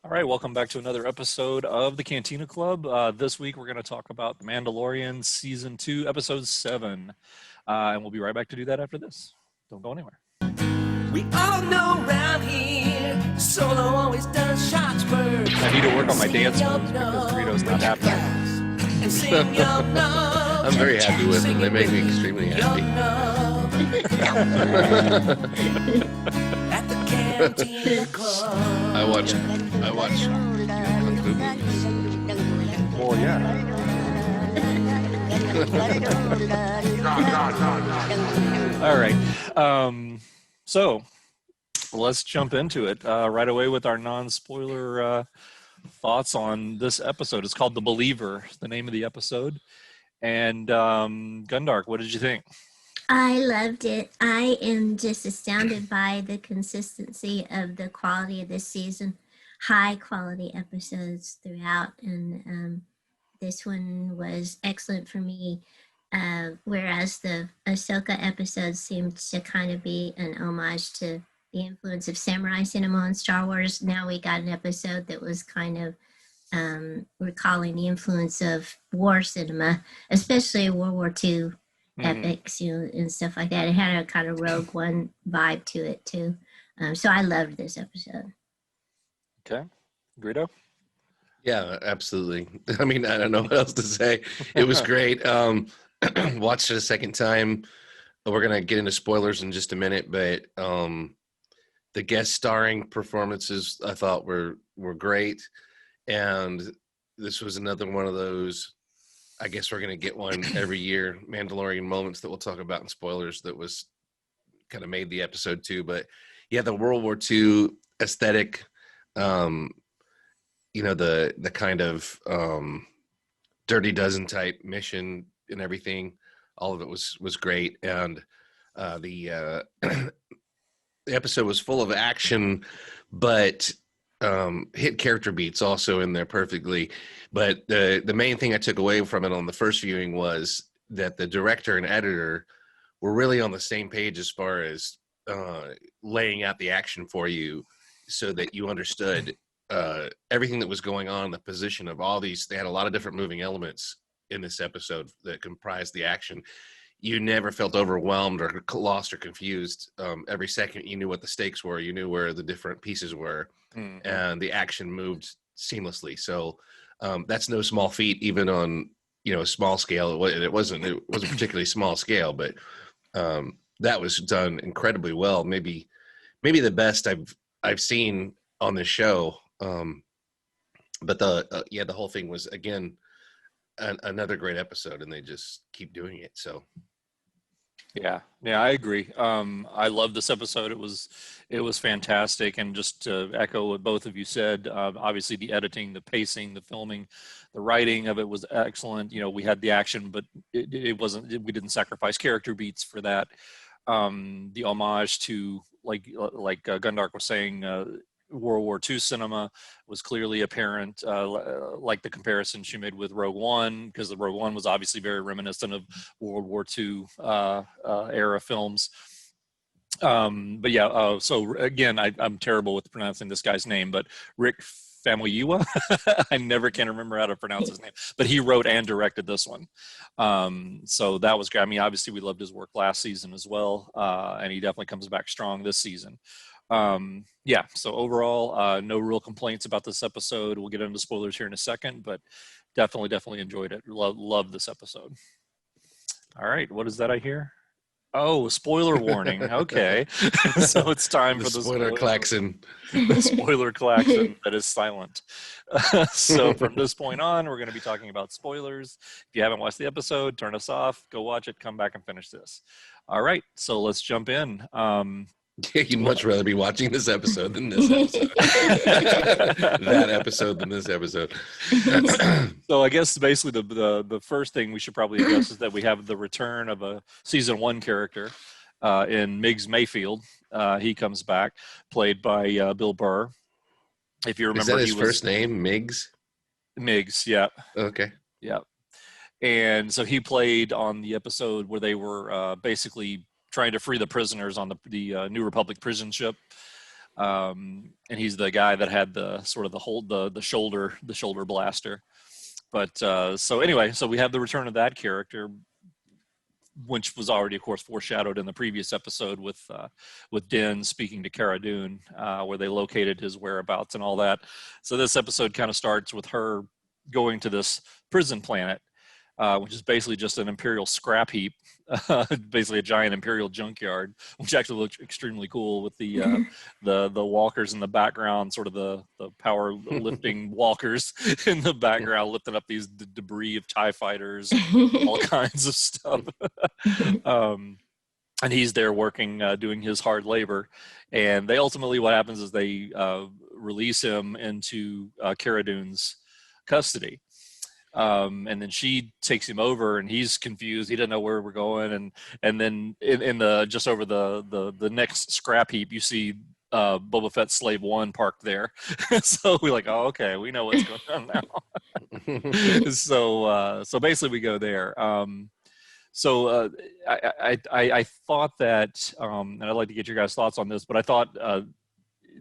All right, welcome back to another episode of the Cantina Club. This week we're going to talk about The Mandalorian Season 2, Episode 7. And we'll be right back to do that after this. Don't go anywhere. We all know around here, Solo always does shots first. I need to work on my dance moves because Rito's not happening. And sing your notes. I'm very happy with them. They make me extremely happy. At the Cantina Club. I watch kung fu movies. Well, yeah. All right. So let's jump into it right away with our non-spoiler thoughts on this episode. It's called The Believer, the name of the episode. And Gundark, what did you think? I loved it. I am just astounded by the consistency of the quality of this season. High quality episodes throughout, and this one was excellent for me. Whereas the Ahsoka episode seemed to kind of be an homage to the influence of samurai cinema on Star Wars. Now we got an episode that was kind of recalling the influence of war cinema, especially World War II epics, and stuff like that. It had a kind of Rogue One vibe to it too. So I loved this episode. Okay. Greedo? Yeah, absolutely. I mean, I don't know what else to say. It was great. Watched it a second time. We're going to get into spoilers in just a minute, but the guest starring performances I thought were great. And this was another one of those, I guess we're going to get one every year, Mandalorian moments that we'll talk about in spoilers that was kind of made the episode too. But yeah, the World War II aesthetic, the kind of Dirty Dozen type mission and everything, all of it was great. And the episode was full of action, but hit character beats also in there perfectly. But the main thing I took away from it on the first viewing was that the director and editor were really on the same page as far as laying out the action for you so that you understood everything that was going on, the position of all these. They had a lot of different moving elements in this episode that comprised the action. You never felt overwhelmed or lost or confused. Every second you knew what the stakes were. You knew where the different pieces were, and the action moved seamlessly. So that's no small feat, even on a small scale. It wasn't particularly small scale, but that was done incredibly well. Maybe the best I've seen on this show. But the whole thing was again another great episode, and they just keep doing it. So. Yeah, I agree. I love this episode. It was fantastic, and just to echo what both of you said, obviously the editing, the pacing, the filming, the writing of it was excellent. We had the action, but it wasn't. We didn't sacrifice character beats for that. The homage to like Gundark was saying. World War II cinema was clearly apparent, like the comparison she made with Rogue One, because the Rogue One was obviously very reminiscent of World War II era films. But yeah, so again, I'm terrible with pronouncing this guy's name, but Rick Famuyiwa, I never can remember how to pronounce his name, but he wrote and directed this one. So that was great. I mean, obviously we loved his work last season as well, and he definitely comes back strong this season. So overall, no real complaints about this episode. We'll get into spoilers here in a second, but definitely enjoyed it. Love this episode. All right, what is that I hear? Oh, spoiler warning. Okay. So it's time for the spoiler klaxon. The spoiler klaxon that is silent. So from this point on, we're going to be talking about spoilers. If you haven't watched the episode, turn us off, go watch it, come back and finish this. All right, so let's jump in. You'd much rather be watching this episode than this episode. That episode than this episode. So I guess basically the first thing we should probably address is that we have the return of a season 1 character in Miggs Mayfield. He comes back, played by Bill Burr. If you remember, is that his first name, Miggs? Miggs, yeah. Okay. Yeah. And so he played on the episode where they were basically trying to free the prisoners on the New Republic prison ship. And he's the guy that had the sort of the shoulder blaster. But so anyway, so we have the return of that character, which was already, of course, foreshadowed in the previous episode with Din speaking to Cara Dune, where they located his whereabouts and all that. So this episode kind of starts with her going to this prison planet, which is basically just an Imperial scrap heap, basically a giant Imperial junkyard, which actually looks extremely cool with the walkers in the background, sort of the power lifting walkers in the background, lifting up these debris of TIE fighters, all kinds of stuff. And he's there working, doing his hard labor. And they ultimately, what happens is they release him into Cara Dune's custody. And then she takes him over, and he's confused. He doesn't know where we're going. And then in the just over the next scrap heap, you see Boba Fett's Slave One parked there. So we're like, oh, okay, we know what's going on now. So basically, we go there. So I thought that, and I'd like to get your guys' thoughts on this, but I thought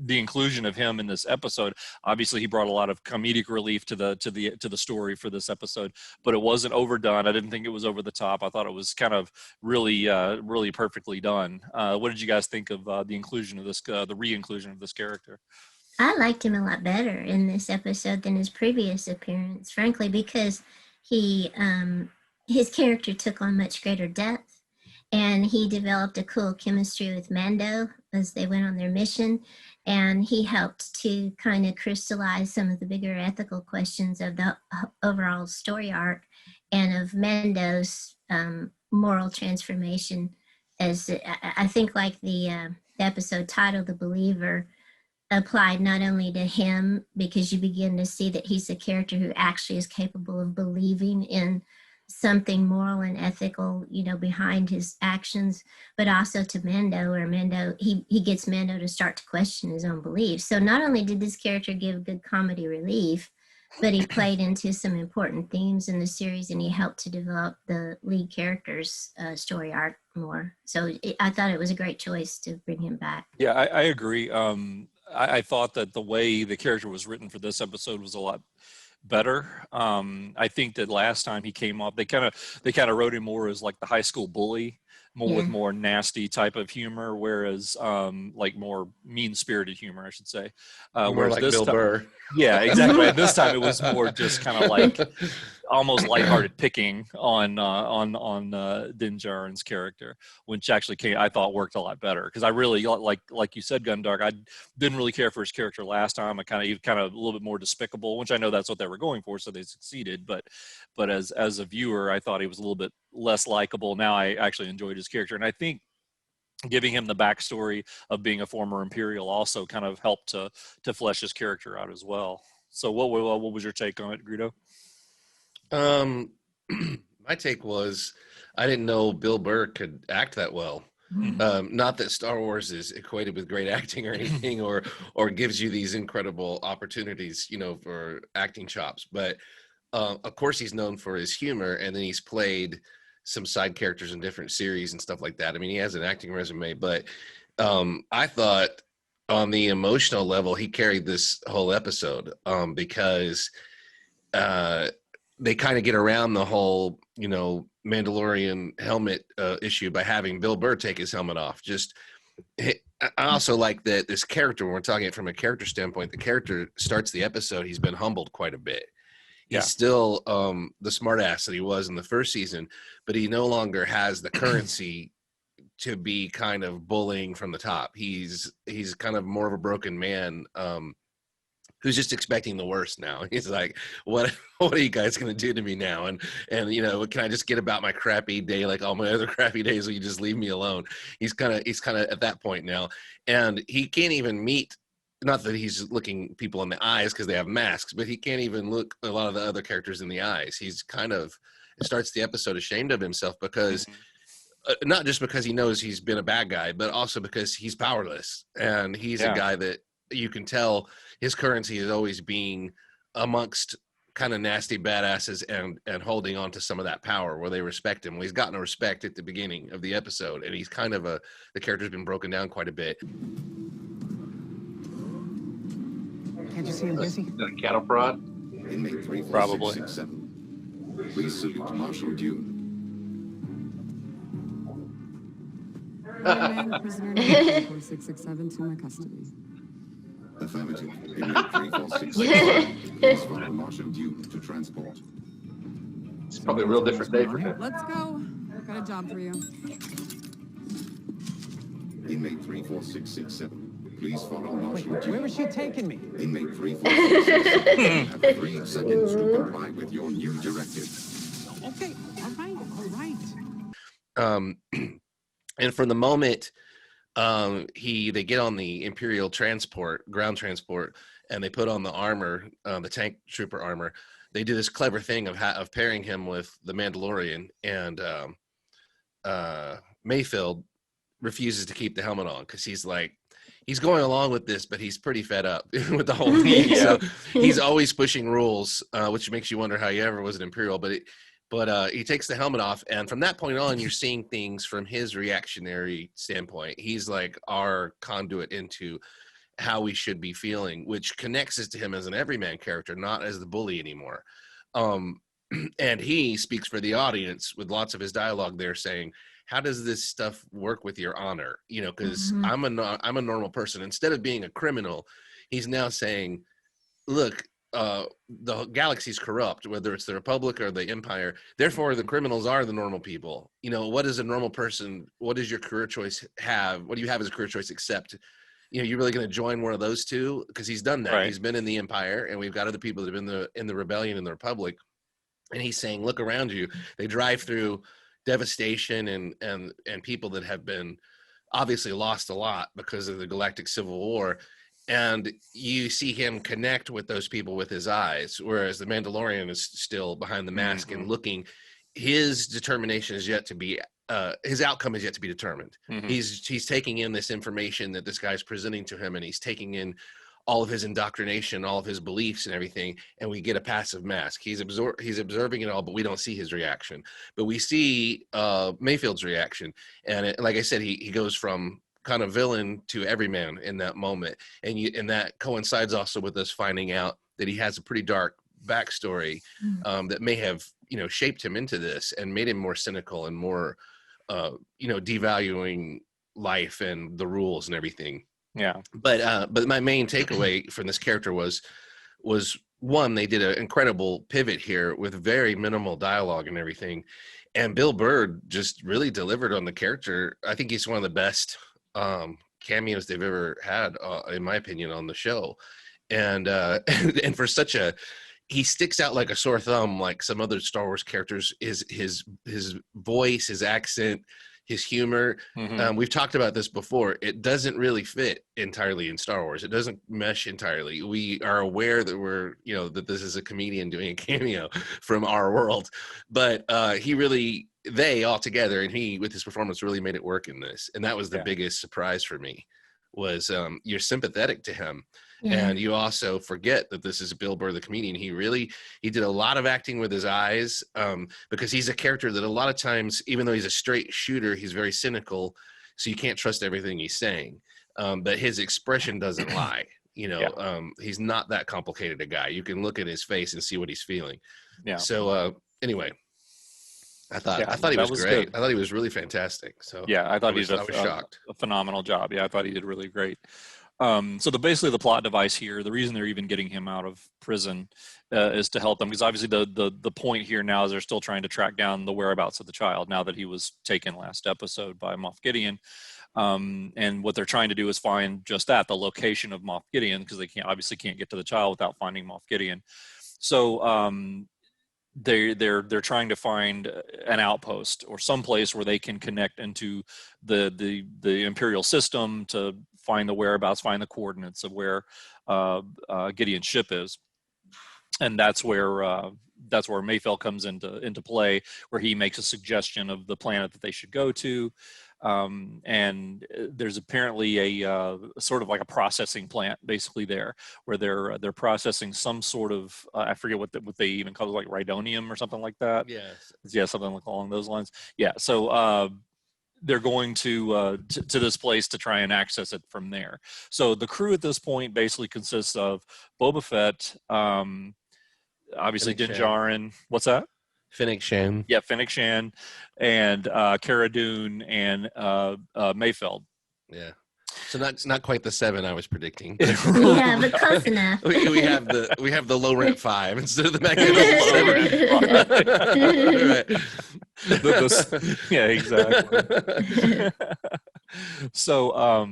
the inclusion of him in this episode, obviously he brought a lot of comedic relief to the story for this episode, but it wasn't overdone. I didn't think it was over the top. I thought it was kind of really perfectly done. What did you guys think of the inclusion of this, the re-inclusion of this character? I liked him a lot better in this episode than his previous appearance, frankly, because his character took on much greater depth, and he developed a cool chemistry with Mando as they went on their mission. And he helped to kind of crystallize some of the bigger ethical questions of the overall story arc and of Mando's moral transformation. As I think, like the episode title, "The Believer," applied not only to him, because you begin to see that he's a character who actually is capable of believing in something moral and ethical, behind his actions, but also to Mando, where Mando, he gets Mando to start to question his own beliefs. So not only did this character give good comedy relief, but he played into some important themes in the series, and he helped to develop the lead character's story arc more. So I thought it was a great choice to bring him back. Yeah, I agree. I thought that the way the character was written for this episode was a lot better. I think that last time he came off, they kind of wrote him more as like the high school bully, with more nasty type of humor, whereas like more mean-spirited humor, I should say. More like Bill Burr. Yeah, exactly. And this time it was more just kind of like almost lighthearted picking on Din Djarin's character, which actually I thought worked a lot better, because I really like you said, Gundark, I didn't really care for his character last time. I kind of a little bit more despicable, which I know that's what they were going for, so they succeeded. But as a viewer, I thought he was a little bit less likable. Now I actually enjoyed his character, and I think giving him the backstory of being a former Imperial also kind of helped to flesh his character out as well. So what was your take on it, Greedo? My take was, I didn't know Bill Burr could act that well. Not that Star Wars is equated with great acting or anything, or gives you these incredible opportunities, for acting chops. But of course, he's known for his humor, and then he's played some side characters in different series and stuff like that. I mean, he has an acting resume, but I thought on the emotional level, he carried this whole episode, because they kind of get around the whole, Mandalorian helmet issue by having Bill Burr take his helmet off. I also like that this character, when we're talking it from a character standpoint, the character starts the episode, he's been humbled quite a bit. He's still the smartass that he was in the first season, but he no longer has the currency to be kind of bullying from the top. He's kind of more of a broken man, who's just expecting the worst now. He's like, what are you guys going to do to me now? And can I just get about my crappy day like all my other crappy days? Will you just leave me alone? He's kind of at that point now, and he can't even meet. Not that he's looking people in the eyes because they have masks, but he can't even look a lot of the other characters in the eyes. He's it starts the episode ashamed of himself, because not just because he knows he's been a bad guy, but also because he's powerless. And he's a guy that you can tell his currency is always being amongst kind of nasty badasses and holding on to some of that power where they respect him. Well, he's gotten a respect at the beginning of the episode, and he's kind of the character's been broken down quite a bit. Can't you see I'm busy? The cattle prod. Inmate Probably. 34667. Please salute Marshal Dune. Remand prisoner number 4667 to my custody. Affirmative. Inmate 34667. Please follow Marshal Dune to transport. It's probably a real different day for him. Let's go. I've got a job for you. Inmate 34667. Please follow Marshal Wait, Dune. where was she taking me? Inmate 34667. You have 3 seconds to comply with your new directive. Okay, all right. And from the moment they get on the Imperial ground transport, and they put on the armor, the tank trooper armor, they do this clever thing of pairing him with the Mandalorian, and Mayfield refuses to keep the helmet on because he's going along with this, but he's pretty fed up with the whole thing. Yeah. So he's always pushing rules, which makes you wonder how he ever was an Imperial. But he takes the helmet off, and from that point on, you're seeing things from his reactionary standpoint. He's like our conduit into how we should be feeling, which connects us to him as an everyman character, not as the bully anymore. And he speaks for the audience with lots of his dialogue there, saying, how does this stuff work with your honor? You know, because I'm a normal person. Instead of being a criminal, he's now saying, look, the galaxy's corrupt, whether it's the Republic or the Empire. Therefore, the criminals are the normal people. You know, what does a normal person, what does your career choice have? What do you have as a career choice except, you know, you're really going to join one of those two? Because he's done that. Right. He's been in the Empire, and we've got other people that have been in the Rebellion and the Republic. And he's saying, look around you. They drive through devastation and people that have been obviously lost a lot because of the Galactic Civil War. And you see him connect with those people with his eyes, whereas the Mandalorian is still behind the mask and looking. His determination is yet to be, his outcome is yet to be determined. He's taking in this information that this guy's presenting to him, and he's taking in all of his indoctrination, all of his beliefs and everything, and we get a passive mask. He's observing it all, but we don't see his reaction. But we see Mayfield's reaction, and like I said, he goes from kind of villain to everyman in that moment, and that coincides also with us finding out that he has a pretty dark backstory that may have, you know, shaped him into this and made him more cynical and more you know, devaluing life and the rules and everything. Yeah. But my main takeaway from this character was one, they did an incredible pivot here with very minimal dialogue and everything, and Bill Bird just really delivered on the character. I think he's one of the best cameos they've ever had, in my opinion, on the show. And and for such a, he sticks out like a sore thumb, like some other Star Wars characters. His voice, his accent, his humor. We've talked about this before. It doesn't really fit entirely in Star Wars. It doesn't mesh entirely. We are aware that that this is a comedian doing a cameo from our world, but they all together, and he with his performance really made it work in this. And that was the biggest surprise for me, was you're sympathetic to him. And you also forget that this is Bill Burr, the comedian. He did a lot of acting with his eyes, because he's a character that a lot of times, even though he's a straight shooter, he's very cynical. So you can't trust everything he's saying. But his expression doesn't lie. You know, he's not that complicated a guy. You can look at his face and see what he's feeling. Yeah. So anyway, I thought he was great. Good. I thought he was really fantastic. So yeah, I thought he did shocked. A phenomenal job. Yeah, I thought he did really great. So basically the plot device here, the reason they're even getting him out of prison is to help them, because obviously the point here now is they're still trying to track down the whereabouts of the child now that he was taken last episode by Moff Gideon. And what they're trying to do is find just that, the location of Moff Gideon, because they obviously can't get to the child without finding Moff Gideon. So they're trying to find an outpost or some place where they can connect into the Imperial system to find the whereabouts, find the coordinates of where Gideon's ship is. And that's where Mayfeld comes into play, where he makes a suggestion of the planet that they should go to. And there's apparently a sort of like a processing plant basically there, where they're processing some sort of I forget what they even call it, like rhydonium or something like that. Yes. Yeah, something along those lines. Yeah. So they're going to this place to try and access it from there. So the crew at this point basically consists of Boba Fett, obviously Fennec Din Shand. Djarin. What's that? Fennec Shand. Yeah, Fennec Shand, and Cara Dune and Mayfeld. Yeah. So not quite the 7 I was predicting. Yeah, but close enough. we have the low rent 5 instead of the Low-rent 5. Right. Yeah, exactly. So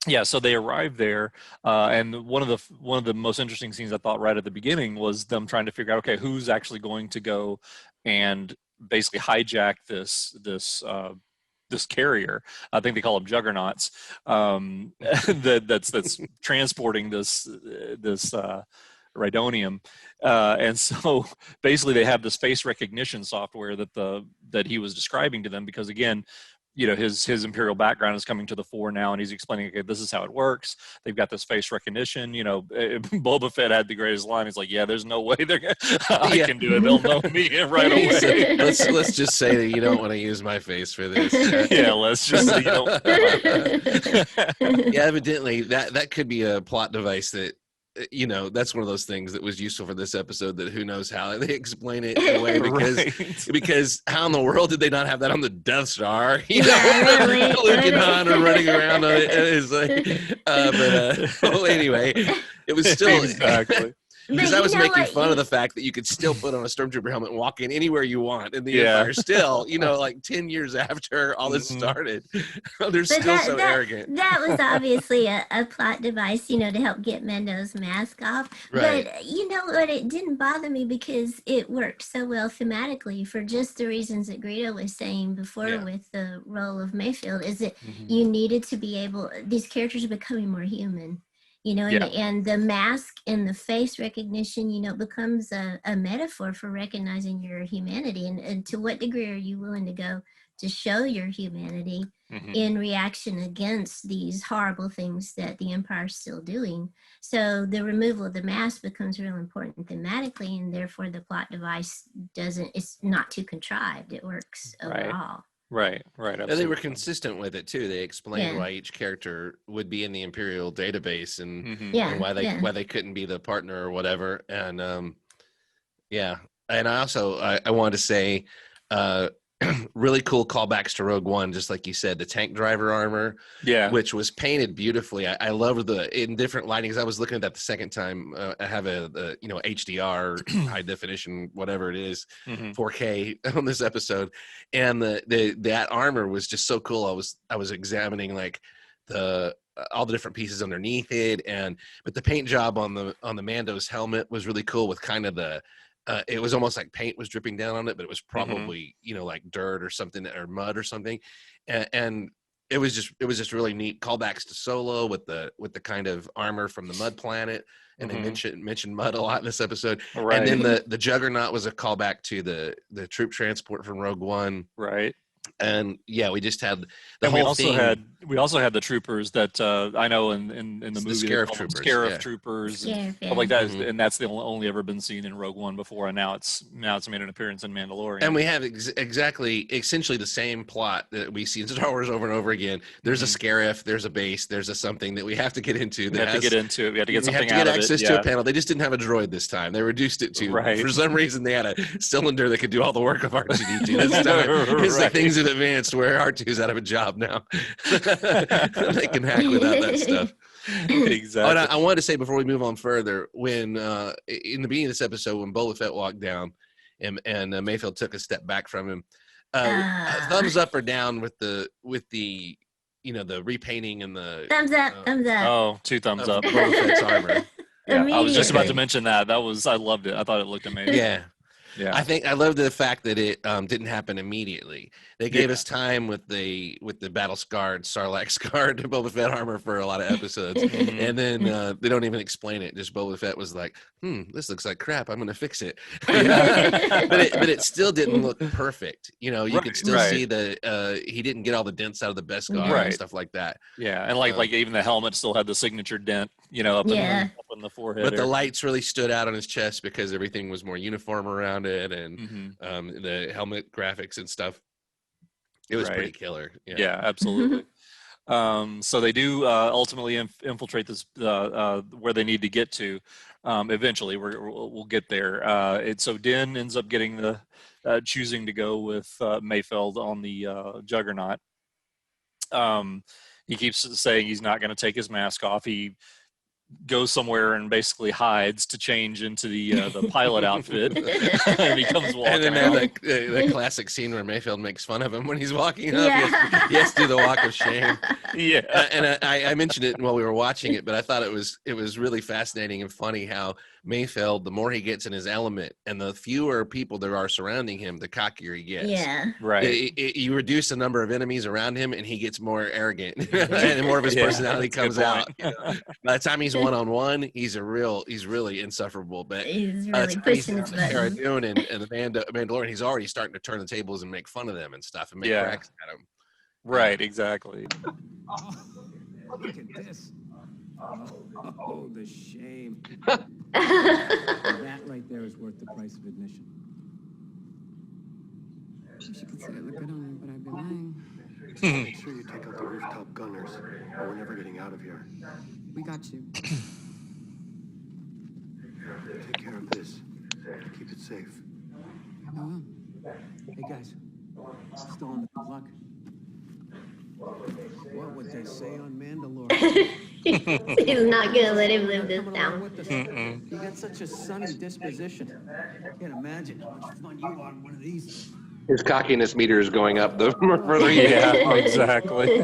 yeah, so they arrived there, and one of the most interesting scenes I thought right at the beginning was them trying to figure out, okay, who's actually going to go and basically hijack this carrier. I think they call them juggernauts. That's transporting this Rhydonium, and so basically they have this face recognition software that he was describing to them, because again, his Imperial background is coming to the fore now, and he's explaining, okay, this is how it works. They've got this face recognition. Boba Fett had the greatest line. He's like, yeah, there's no way I can do it. They'll know me right away. Let's just say that you don't want to use my face for this. Yeah, let's just say Yeah, evidently that could be a plot device that that's one of those things that was useful for this episode, that who knows how they explain it in a way, because how in the world did they not have that on the Death Star? Really, Luke and Han are running around on it, and it's like well, anyway, it was still exactly. Because I was making fun of the fact that you could still put on a Stormtrooper helmet and walk in anywhere you want in the Empire. Still, like 10 years after all this started, they're still so arrogant. That was obviously a plot device, to help get Mendo's mask off. Right. But you know what? It didn't bother me because it worked so well thematically for just the reasons that Greedo was saying before with the role of Mayfield, is that you needed to be able, these characters are becoming more human. And the mask and the face recognition, becomes a metaphor for recognizing your humanity. And to what degree are you willing to go to show your humanity in reaction against these horrible things that the Empire is still doing? So the removal of the mask becomes real important thematically, and therefore the plot device it's not too contrived. It works overall. Right. And they were consistent with it too. They explained why each character would be in the Imperial database and why they couldn't be the partner or whatever. And and I also I wanted to say really cool callbacks to Rogue One, just like you said, the tank driver armor, which was painted beautifully. I love in different lightings. I was looking at that the second time. I have a HDR, high definition, whatever it is, 4K on this episode, and that armor was just so cool. I was examining like all the different pieces underneath it, but the paint job on the Mando's helmet was really cool, with kind of it was almost like paint was dripping down on it, but it was probably like dirt or something, or mud or something, and it was just really neat callbacks to Solo with the kind of armor from the Mud Planet, and they mentioned mud a lot in this episode. And then the Juggernaut was a callback to the troop transport from Rogue One, right? And we just had the and whole thing. We also had the troopers that I know in the movie, Scarif troopers, Scarif troopers, Scarif, stuff like that, and that's the only ever been seen in Rogue One before, and now it's made an appearance in Mandalorian. And we have essentially the same plot that we see in Star Wars over and over again. There's a Scarif, there's a base, there's a something that we have to get into. We have to get into it. We have to get something out of it. We have to get access to a panel. They just didn't have a droid this time. They reduced it to, for some reason, they had a cylinder that could do all the work of R2-D2 this time. It's like things have advanced where R2's out of a job now. They can hack without that stuff. Exactly. I wanted to say before we move on further, when in the beginning of this episode, when Boba Fett walked down and Mayfield took a step back from him, thumbs up or down with the the repainting and the thumbs up. Oh, 2 thumbs up. Boba Fett's armor. I was just about to mention that. I loved it. I thought it looked amazing. Yeah, I love the fact that it didn't happen immediately. They gave us time with the battle scarred Sarlacc scarred Boba Fett armor for a lot of episodes, and then they don't even explain it. Just Boba Fett was like, this looks like crap. I'm gonna fix it. but it still didn't look perfect. You could still see he didn't get all the dents out of the Beskar and stuff like that. Yeah, and like even the helmet still had the signature dent, up in the forehead. But the lights really stood out on his chest because everything was more uniform around it, and the helmet graphics and stuff. It was Right. pretty killer. Yeah, absolutely. So they do ultimately infiltrate this where they need to get to. Eventually, we'll get there. So Din ends up getting the choosing to go with Mayfeld on the Juggernaut. He keeps saying he's not going to take his mask off. He goes somewhere and basically hides to change into the pilot outfit, and he comes And walking then they have out. that classic scene where Mayfield makes fun of him when he's walking up. Yeah. He has to do the walk of shame. Yeah, And I mentioned it while we were watching it, but I thought it was really fascinating and funny how Mayfeld, the more he gets in his element, and the fewer people there are surrounding him, the cockier he gets. Yeah. right. You reduce the number of enemies around him, and he gets more arrogant, and more of his personality that's a good comes point. out. By the time he's one-on-one, he's really insufferable. But He's by the really time he's pushing his Cara buttons. Dune and the Mandalorian, he's already starting to turn the tables and make fun of them and stuff and make Yeah. cracks at them. Right, exactly. Oh, look at this. Oh, the shame. That right there is worth the price of admission. Wish you could say it looked good on me, but I'd be lying. Make sure you take out the rooftop gunners, or we're never getting out of here. We got you. Take care of this. Keep it safe. I will. Hey guys, still on the clock? What would they say on Mandalorian? He's not gonna let him live this Coming along down. with us. You got such a sunny disposition. Can't imagine how much fun you are on one of these. His cockiness meter is going up the further he gets. Yeah, exactly.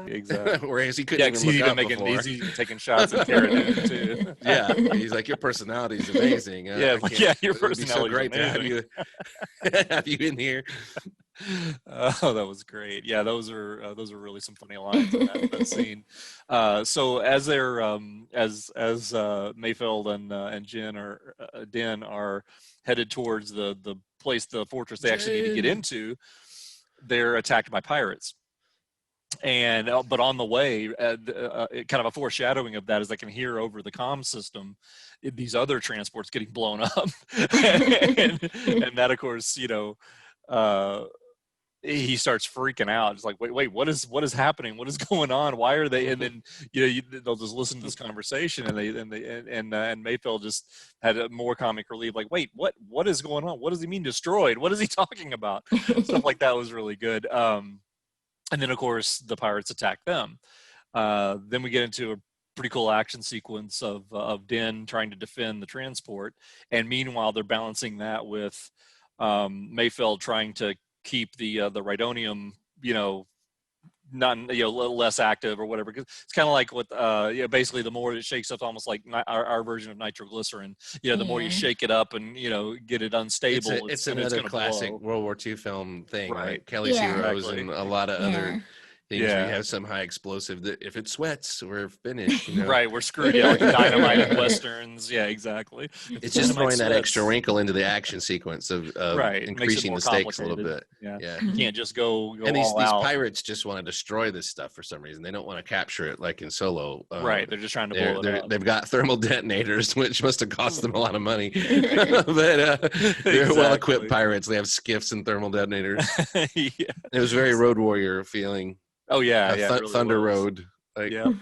Exactly. Whereas he Yeah, couldn't 'cause even he's look even up making before. he's taking shots at Cara Dune too. Yeah, he's like, your personality is amazing. Yeah, I like, can't- yeah, your it'd be so personality's great to have you, have you in here. Oh, that was great. Yeah, those are really some funny lines in that scene. So as they're as Mayfeld and Din are headed towards the place, the fortress they actually need to get into, they're attacked by pirates. And but on the way, kind of a foreshadowing of that is I can hear over the comm system these other transports getting blown up, and that of course, he starts freaking out. It's like, wait, what is happening? What is going on? Why are they? And then they'll just listen to this conversation, and Mayfeld just had more comic relief. Like, wait, what is going on? What does he mean destroyed? What is he talking about? Stuff like that was really good. And then of course the pirates attack them. Then we get into a pretty cool action sequence of Din trying to defend the transport, and meanwhile they're balancing that with Mayfeld trying to keep the Rhydonium, not less active or whatever. Because it's kind of like what basically the more it shakes up, almost like our version of nitroglycerin. The more you Yeah. shake it up and get it unstable, It's it's another gonna classic blow. World War II film thing, Right. right? Kelly's Yeah. Heroes Exactly. and a lot of other things where Yeah. you have some high explosive that if it sweats, we're finished. Right, we're screwed. Yeah, like dynamite and westerns. Yeah, exactly. It's just Dynamite throwing that extra sweats. wrinkle into the action sequence of Right, makes it increasing more the stakes a little complicated. bit. Yeah, Yeah. you can't just go And these all out. pirates just want to destroy this stuff for some reason. They don't want to capture it like in Solo. Right, they're just trying to blow it up. They've got thermal detonators, which must have cost them a lot of money. But they're well-equipped Exactly. pirates. They have skiffs and thermal detonators. Yeah. It was very Road Warrior feeling. Oh yeah, yeah. it really Thunder was. Road. Like, Yeah.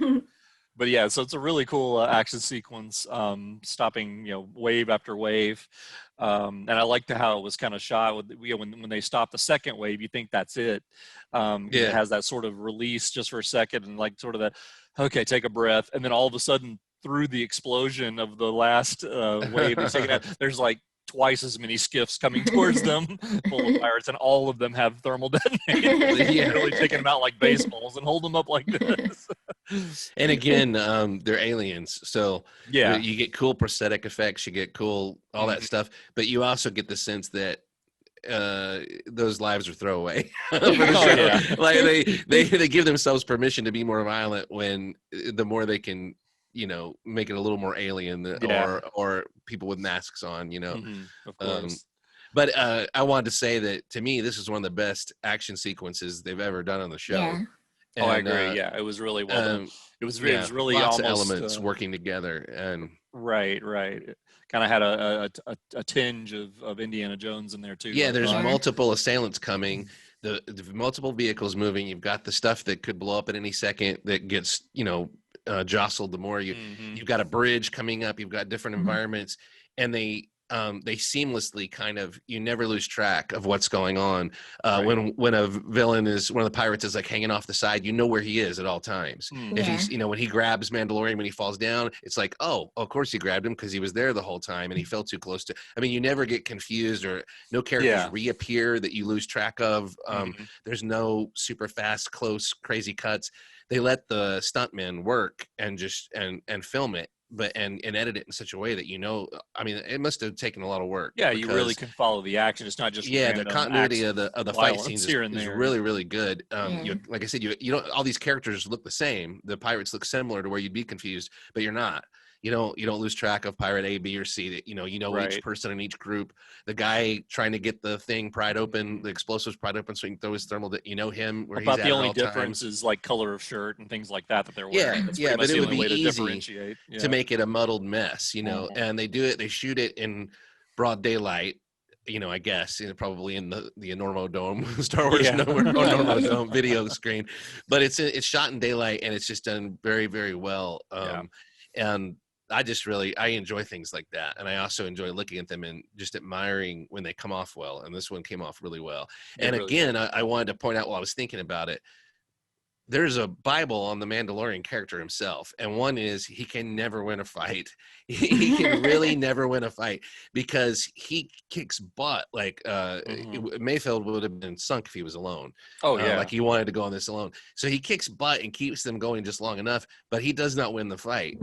But yeah, so it's a really cool action sequence, stopping wave after wave, and I liked how it was kind of shot with when they stop the second wave, you think that's it. It has that sort of release just for a second, and like sort of that, okay, take a breath, and then all of a sudden through the explosion of the last wave, there's like twice as many skiffs coming towards them full of pirates, and all of them have thermal detonators. Yeah. Really taking them out like baseballs and hold them up like this. and again, they're aliens, so Yeah. you get cool prosthetic effects, you get cool all that stuff, but you also get the sense that those lives are throwaway. For the Oh, show. yeah. Like they give themselves permission to be more violent when the more they can make it a little more alien Yeah. or people with masks on, Of course. But I wanted to say that to me this is one of the best action sequences they've ever done on the show. Yeah. Oh, I And, agree. Yeah, it was really well done. It was really lots almost of elements working together, and right. It kind of had a tinge of Indiana Jones in there too. yeah, I there's thought. multiple assailants coming. the multiple vehicles moving. You've got the stuff that could blow up at any second that gets, jostled. The more you've got a bridge coming up, you've got different environments, and they seamlessly kind of, you never lose track of what's going on. When a villain is, one of the pirates is like hanging off the side, you know where he is at all times. If he's, when he grabs Mandalorian, when he falls down, it's like, oh, of course he grabbed him because he was there the whole time and he fell too close to. I mean, you never get confused, or no characters reappear that you lose track of. There's no super fast, close, crazy cuts. They let the stuntmen work and just and film it, but and edit it in such a way that, I mean, it must have taken a lot of work. Yeah, you really can follow the action. It's not just the continuity of the fight scenes here is and there. really, really good. Like I said, you don't, all these characters look the same. The pirates look similar to where you'd be confused, but you're not. You don't lose track of pirate A, B, or C. That each person in each group. The guy trying to get the thing pried open, the explosives pried open, so he can throw his thermal. Him where About he's the at only all difference times. is like color of shirt and things like that they're wearing. That's but it would be easy to make it a muddled mess, And they do it. They shoot it in broad daylight. I guess probably in the Enormo Dome, Star Wars Enormo Dome video screen, but it's shot in daylight and it's just done very, very well. And I enjoy things like that, and I also enjoy looking at them and just admiring when they come off well. And this one came off really well. And again, I wanted to point out while I was thinking about it, there's a Bible on the Mandalorian character himself, and one is he can never win a fight. He can really never win a fight because he kicks butt. Like Mayfield would have been sunk if he was alone. Like he wanted to go on this alone. So he kicks butt and keeps them going just long enough, but he does not win the fight.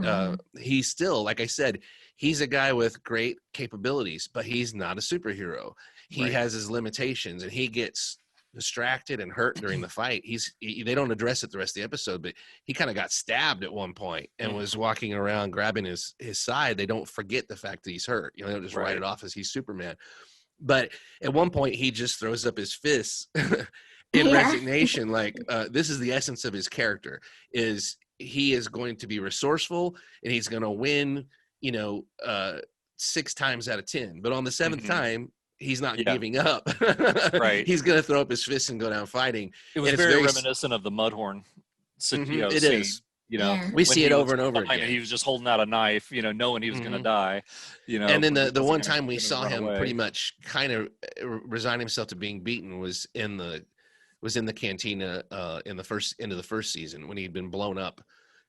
He's still, like I said, he's a guy with great capabilities, but he's not a superhero. He has his limitations, and he gets distracted and hurt during the fight. They don't address it the rest of the episode, but he kind of got stabbed at one point and was walking around grabbing his side. They don't forget the fact that he's hurt. They don't just write it off as he's Superman. But at one point he just throws up his fists in resignation. Like this is the essence of his character, is he is going to be resourceful and he's going to win, 6 times out of 10. But on the 7th time, he's not giving up. He's going to throw up his fists and go down fighting. It was very reminiscent of the Mudhorn scene. It is. We see it over and over again. He was just holding out a knife, knowing he was going to die. And then the one time we saw him pretty much kind of resign himself to being beaten was in the cantina in the first end of the first season, when he'd been blown up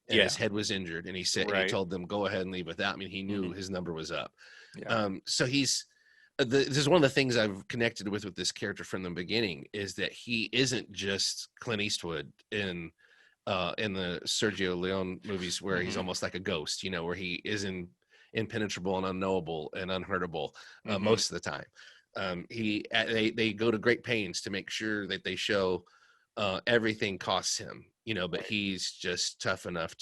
and his head was injured, and he said he told them, go ahead and leave without me. He knew his number was up. So he's this is one of the things I've connected with this character from the beginning, is that he isn't just Clint Eastwood in the Sergio Leone movies, where he's almost like a ghost, where he is impenetrable and unknowable and unhurtable most of the time. They go to great pains to make sure that they show everything costs him, but he's just tough enough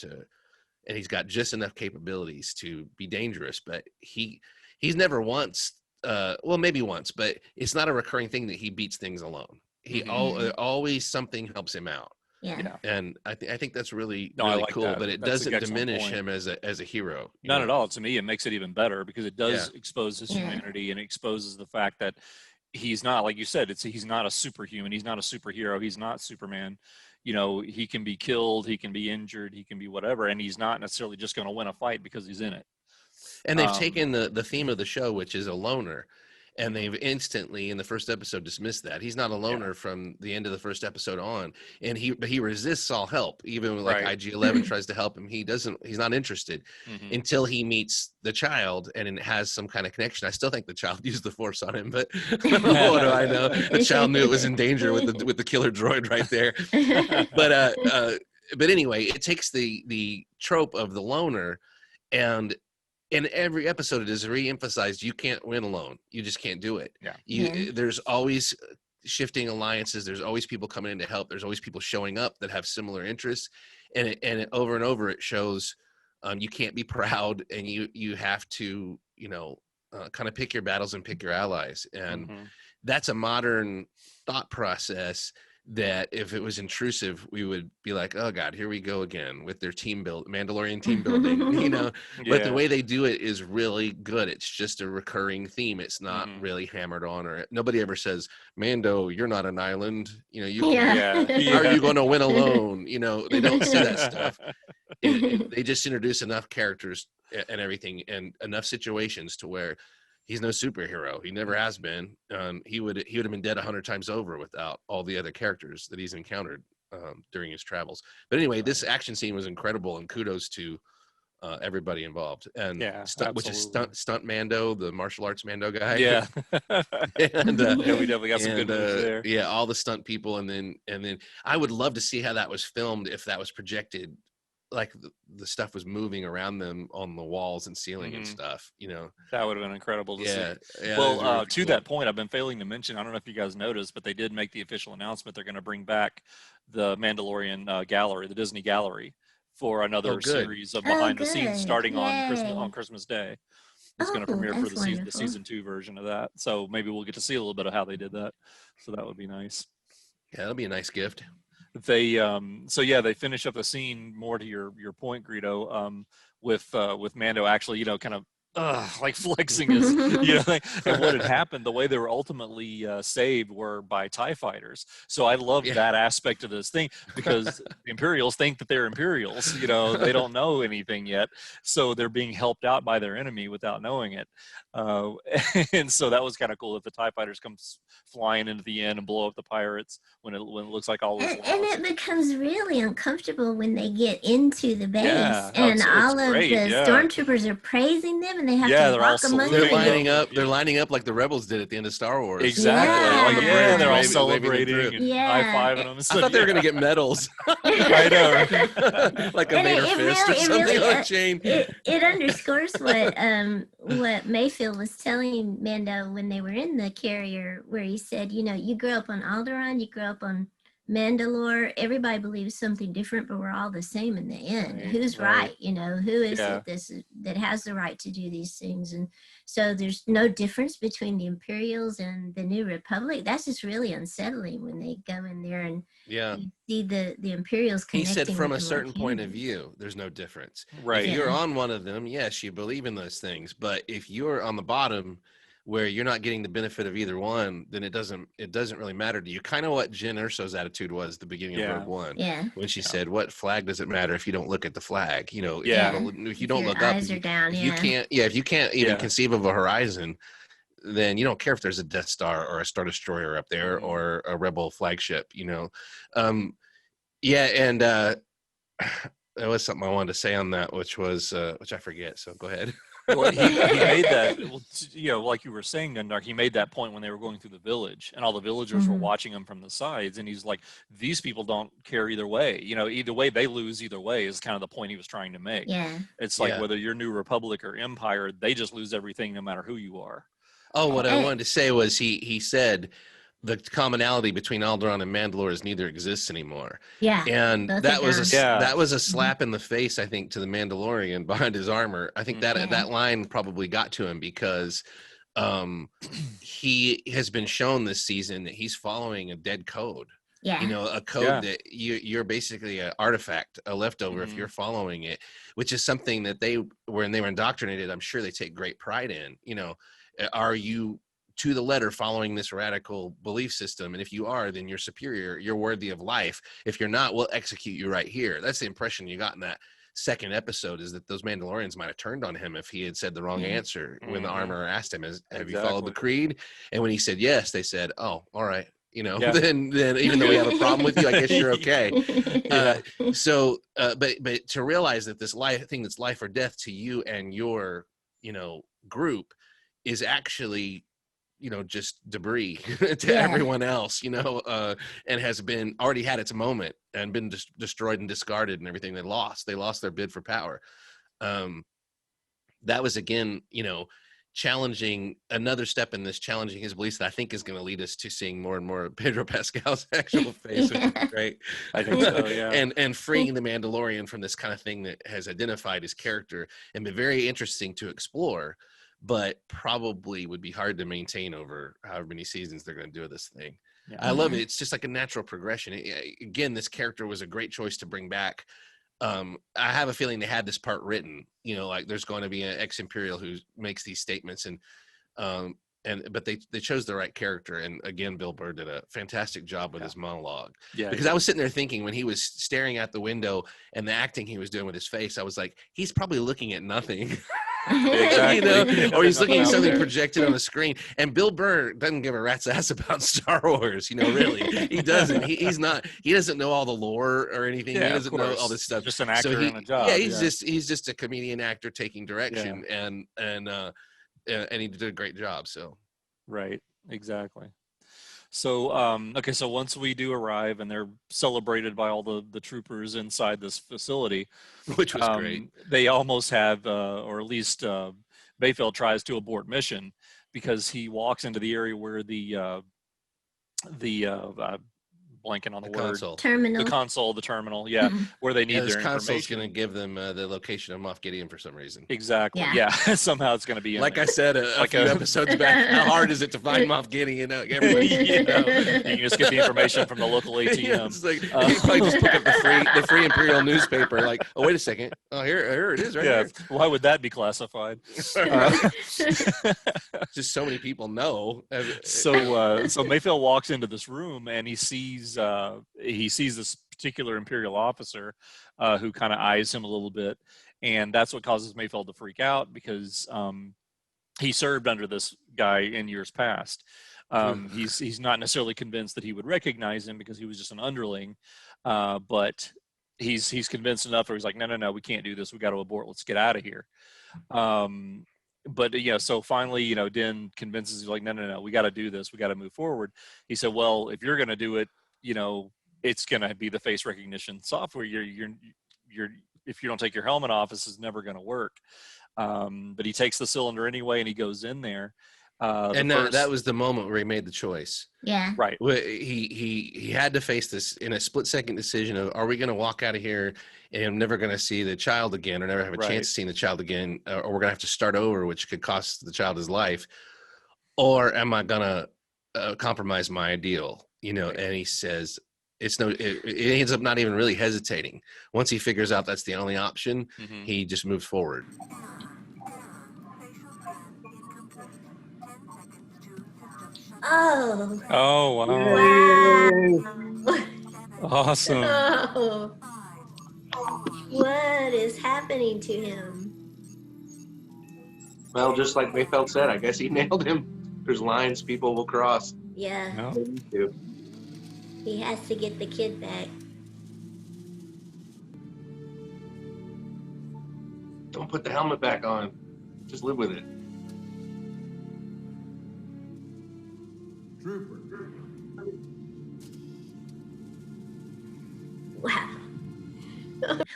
and he's got just enough capabilities to be dangerous. But he's never once, well, maybe once, but it's not a recurring thing that he beats things alone. He always something helps him out. Yeah. And I think that's really cool, that. but it That's doesn't diminish him as a hero. Not at all. To me, it makes it even better, because it does expose his humanity, and it exposes the fact that he's not, like you said, he's not a superhuman. He's not a superhero. He's not Superman. He can be killed, he can be injured, he can be whatever, and he's not necessarily just going to win a fight because he's in it. And they've taken the theme of the show, which is a loner, and they've instantly in the first episode dismissed that. He's not a loner from the end of the first episode on, and he resists all help. Even when IG-11 tries to help him, he's not interested until he meets the child and it has some kind of connection. I still think the child used the Force on him, but what do I know? The child knew it was in danger with the killer droid right there. But anyway, it takes the trope of the loner, and in every episode it is re-emphasized, you can't win alone. You just can't do it. There's always shifting alliances. There's always people coming in to help. There's always people showing up that have similar interests. And over and over it shows you can't be proud, and you have to, kind of pick your battles and pick your allies. And that's a modern thought process that if it was intrusive, we would be like, oh God, here we go again with their Mandalorian team building, you know. But the Yeah. way they do it is really good. It's just a recurring theme. It's not Mhm. really hammered on, or nobody ever says, Mando, you're not an island. You know, you Yeah. can't. Yeah. How are you going to win alone? You know, they don't say that stuff. Yeah. They just introduce enough characters and everything and enough situations to where he's no superhero. He never has been. He would have been dead 100 times over without all the other characters that he's encountered during his travels. But anyway, this action scene was incredible, and kudos to everybody involved. And Yeah, which is absolutely. stunt Mando, the martial arts Mando guy. Yeah. and Yeah, we definitely got some good moves there. yeah, all the stunt people, and then I would love to see how that was filmed if that was projected, like the stuff was moving around them on the walls and ceiling and Mhm. stuff, you know. That would have been incredible to Yeah, see. yeah, Well, those are really to cool. that point, I've been failing to mention, I don't know if you guys noticed, but they did make the official announcement they're going to bring back the Mandalorian gallery, the Disney gallery, for another good. series of Oh, behind the scenes good. starting on Yay. Christmas Day. It's going to Oh, premiere for that's the wonderful. season 2 version of that. So maybe we'll get to see a little bit of how they did that. So that would be nice. Yeah, that'll be a nice gift. They so yeah, they finish up the scene, more to your point, Greedo, with Mando actually, you know, kind of like flexing his, you know, and what had happened, the way they were ultimately saved were by TIE fighters. So I love Yeah. that aspect of this thing, because the Imperials think that they're Imperials, you know, they don't know anything yet. So they're being helped out by their enemy without knowing it. Uh, and so that was kind of cool that the TIE fighters come flying into the end and blow up the pirates when it looks like all is And lost. it becomes really uncomfortable when they get into the base, Yeah, and it's all of great. the Yeah, stormtroopers are praising them, and they have yeah, to they're all walk among They're saluting them. lining them. up. They're lining up like the rebels did at the end of Star Wars. Exactly. Yeah. Like, on the yeah, bridge, they're all waving them celebrating through. and Yeah. high-fiving them. I thought they were going to get medals. I know. Like a And Vader fist or something on a chain. it underscores what Mayfield was telling Mando when they were in the carrier, where he said, you know, you grew up on Alderaan, you grew up on Mandalore. Everybody believes something different, but we're all the same in the end. Right, Who's right. right? You know, who is Yeah. it that has the right to do these things? And so there's no difference between the Imperials and the New Republic. That's just really unsettling when they go in there and Yeah. you see the Imperials He connecting. said from a with them certain like point of humans. view, there's no difference. Right. If you're Yeah. on one of them, yes, you believe in those things. But if you're on the bottom where you're not getting the benefit of either one, then it doesn't really matter to you. Kind of what Jen Erso's attitude was at the beginning Yeah. of Rogue One. Yeah. When she Yeah. said, what flag does it matter if you don't look at the flag? You know, Yeah. if you don't Your look up, eyes are down. if Yeah. you can't even Yeah. conceive of a horizon, then you don't care if there's a Death Star or a Star Destroyer up there Mhm. or a Rebel flagship, you know. Yeah, and there was something I wanted to say on that, which I forget. So go ahead. Well, he made that, well, you know, like you were saying, Gundar, he made that point when they were going through the village and all the villagers were Mhm. watching him from the sides. And he's like, these people don't care either way. You know, either way, they lose either way is kind of the point he was trying to make. Yeah. It's like Yeah. whether you're New Republic or Empire, they just lose everything no matter who you are. Oh, what I Hey. wanted to say was he said the commonality between Alderaan and Mandalore is neither exists anymore. Yeah. And Both are that was gone. Yeah. that was a slap in the face, I think, to the Mandalorian behind his armor. I think that Yeah. that line probably got to him because he has been shown this season that he's following a dead code. Yeah. You know, a code Yeah. that you're basically an artifact, a leftover if Mhm. you're following it, which is something that when they were indoctrinated, I'm sure they take great pride in. You know, are you to the letter following this radical belief system? And if you are, then you're superior, you're worthy of life. If you're not, we'll execute you right here. That's the impression you got in that second episode, is that those Mandalorians might have turned on him if he had said the wrong Yeah. answer when the Mhm. armor asked him, have you followed the Exactly. creed? And when he said yes, they said, oh, all right. You know, Yeah. then even though we have a problem with you, I guess you're okay. Yeah. But to realize that this thing that's life or death to you and your, you know, group is actually, you know, just debris to Yeah. everyone else, you know, and has been already had its moment and been destroyed and discarded and everything. They lost their bid for power. That was, again, you know, challenging another step in this, challenging his beliefs, that I think is going to lead us to seeing more and more of Pedro Pascal's actual face, which is great. I think so, yeah. and freeing the Mandalorian from this kind of thing that has identified his character and been very interesting to explore, but probably would be hard to maintain over however many seasons they're going to do this thing. Yeah. I love it. It's just like a natural progression. Again, this character was a great choice to bring back. I have a feeling they had this part written, you know, like there's going to be an ex-Imperial who makes these statements, but they chose the right character. And again, Bill Burr did a fantastic job with his monologue. Yeah, Because I was sitting there thinking when he was staring out the window and the acting he was doing with his face, I was like, he's probably looking at nothing. Exactly. You know, or he's looking at Nothing out something there. projected on the screen. And Bill Burr doesn't give a rat's ass about Star Wars, you know, really. He doesn't. He doesn't know all the lore or anything. Yeah, he of doesn't know all course. this stuff. Just an So actor he, in a job. yeah, he's just a comedian actor taking direction, Yeah. and he did a great job. So Right, exactly. So, okay, so once we do arrive and they're celebrated by all the troopers inside this facility, which was great. they almost have, or at least Mayfield tries to abort mission because he walks into the area where the blanking on the word. Console. Terminal. The console, the terminal, yeah, where they need Yeah, this their console's information. going to give them the location of Moff Gideon for some reason. Exactly. Yeah. Yeah. Somehow it's going to be in Like there. I said a Like few a- episodes back, how hard is it to find Moff Gideon? Everybody, You know, you can just get the information from the local ATM. Yeah, it's like, you probably just pick up the free Imperial newspaper. Like, oh wait a second, oh here it is, right Yeah. here. Why would that be classified? Just so many people know. So Mayfield walks into this room and he sees this particular Imperial officer who kind of eyes him a little bit, and that's what causes Mayfield to freak out because he served under this guy in years past. He's not necessarily convinced that he would recognize him because he was just an underling, but he's convinced enough where he's like, no, we can't do this. We got to abort. Let's get out of here. But yeah, so finally, you know, Din convinces you like, no, we got to do this. We got to move forward. He said, well, if you're going to do it, you know, it's going to be the face recognition software. You're if you don't take your helmet off, this is never going to work. But he takes the cylinder anyway, and he goes in there. That was the moment where he made the choice. Yeah. Right. He had to face this in a split-second decision of, are we going to walk out of here and I'm never going to see the child again, or never have a chance of seeing the child again, or we're going to have to start over, which could cost the child his life, or am I going to compromise my ideal? You know, and he says, it ends up not even really hesitating. Once he figures out that's the only option, he just moves forward. Oh. Oh wow! Wow. Awesome. Oh. What is happening to him? Well, just like Mayfeld said, I guess he nailed him. There's lines people will cross. Yeah. No. He has to get the kid back. Don't put the helmet back on. Just live with it. Trooper. Wow.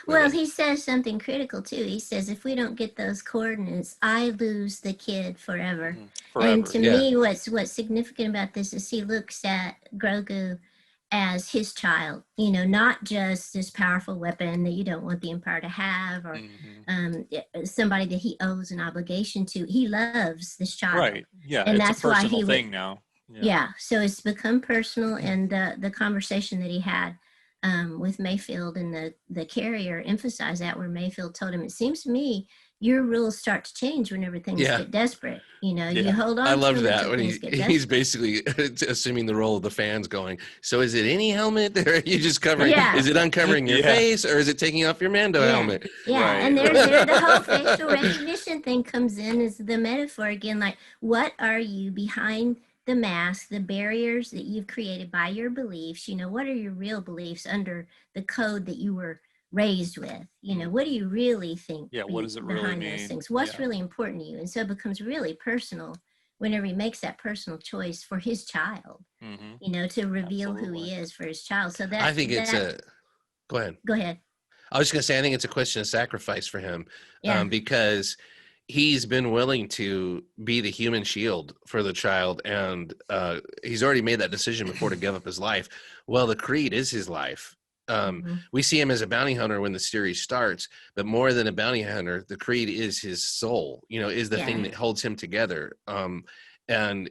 Well, he says something critical too. He says, if we don't get those coordinates, I lose the kid forever. Forever. And to me, what's significant about this is he looks at Grogu as his child, you know, not just this powerful weapon that you don't want the Empire to have, or somebody that he owes an obligation to. He loves this child. Right. Yeah. And it's that's a why personal he thing now. Yeah. So it's become personal, and the conversation that he had with Mayfield and the carrier emphasized that, where Mayfield told him, it seems to me your rules start to change whenever things get desperate. You know, you hold on. I to loved them that until when things get he's desperate. basically assuming the role of the fans, going, so is it any helmet there? You just covering? Yeah. Is it uncovering your face, or is it taking off your Mando helmet? Yeah, Right. and there the whole facial recognition thing comes in as the metaphor again. Like, what are you behind the mask, the barriers that you've created by your beliefs? You know, what are your real beliefs under the code that you were raised with? You know, what do you really think? Yeah, what does it really behind mean? those things? What's Yeah. really important to you? And so it becomes really personal whenever he makes that personal choice for his child. You know, to reveal who he is for his child. So that I think it's that, Go ahead. Go ahead. I was just gonna say, I think it's a question of sacrifice for him, Yeah. because he's been willing to be the human shield for the child, and he's already made that decision before to give up his life. Well, the creed is his life. We see him as a bounty hunter when the series starts, but more than a bounty hunter, the creed is his soul, you know, is the thing that holds him together. And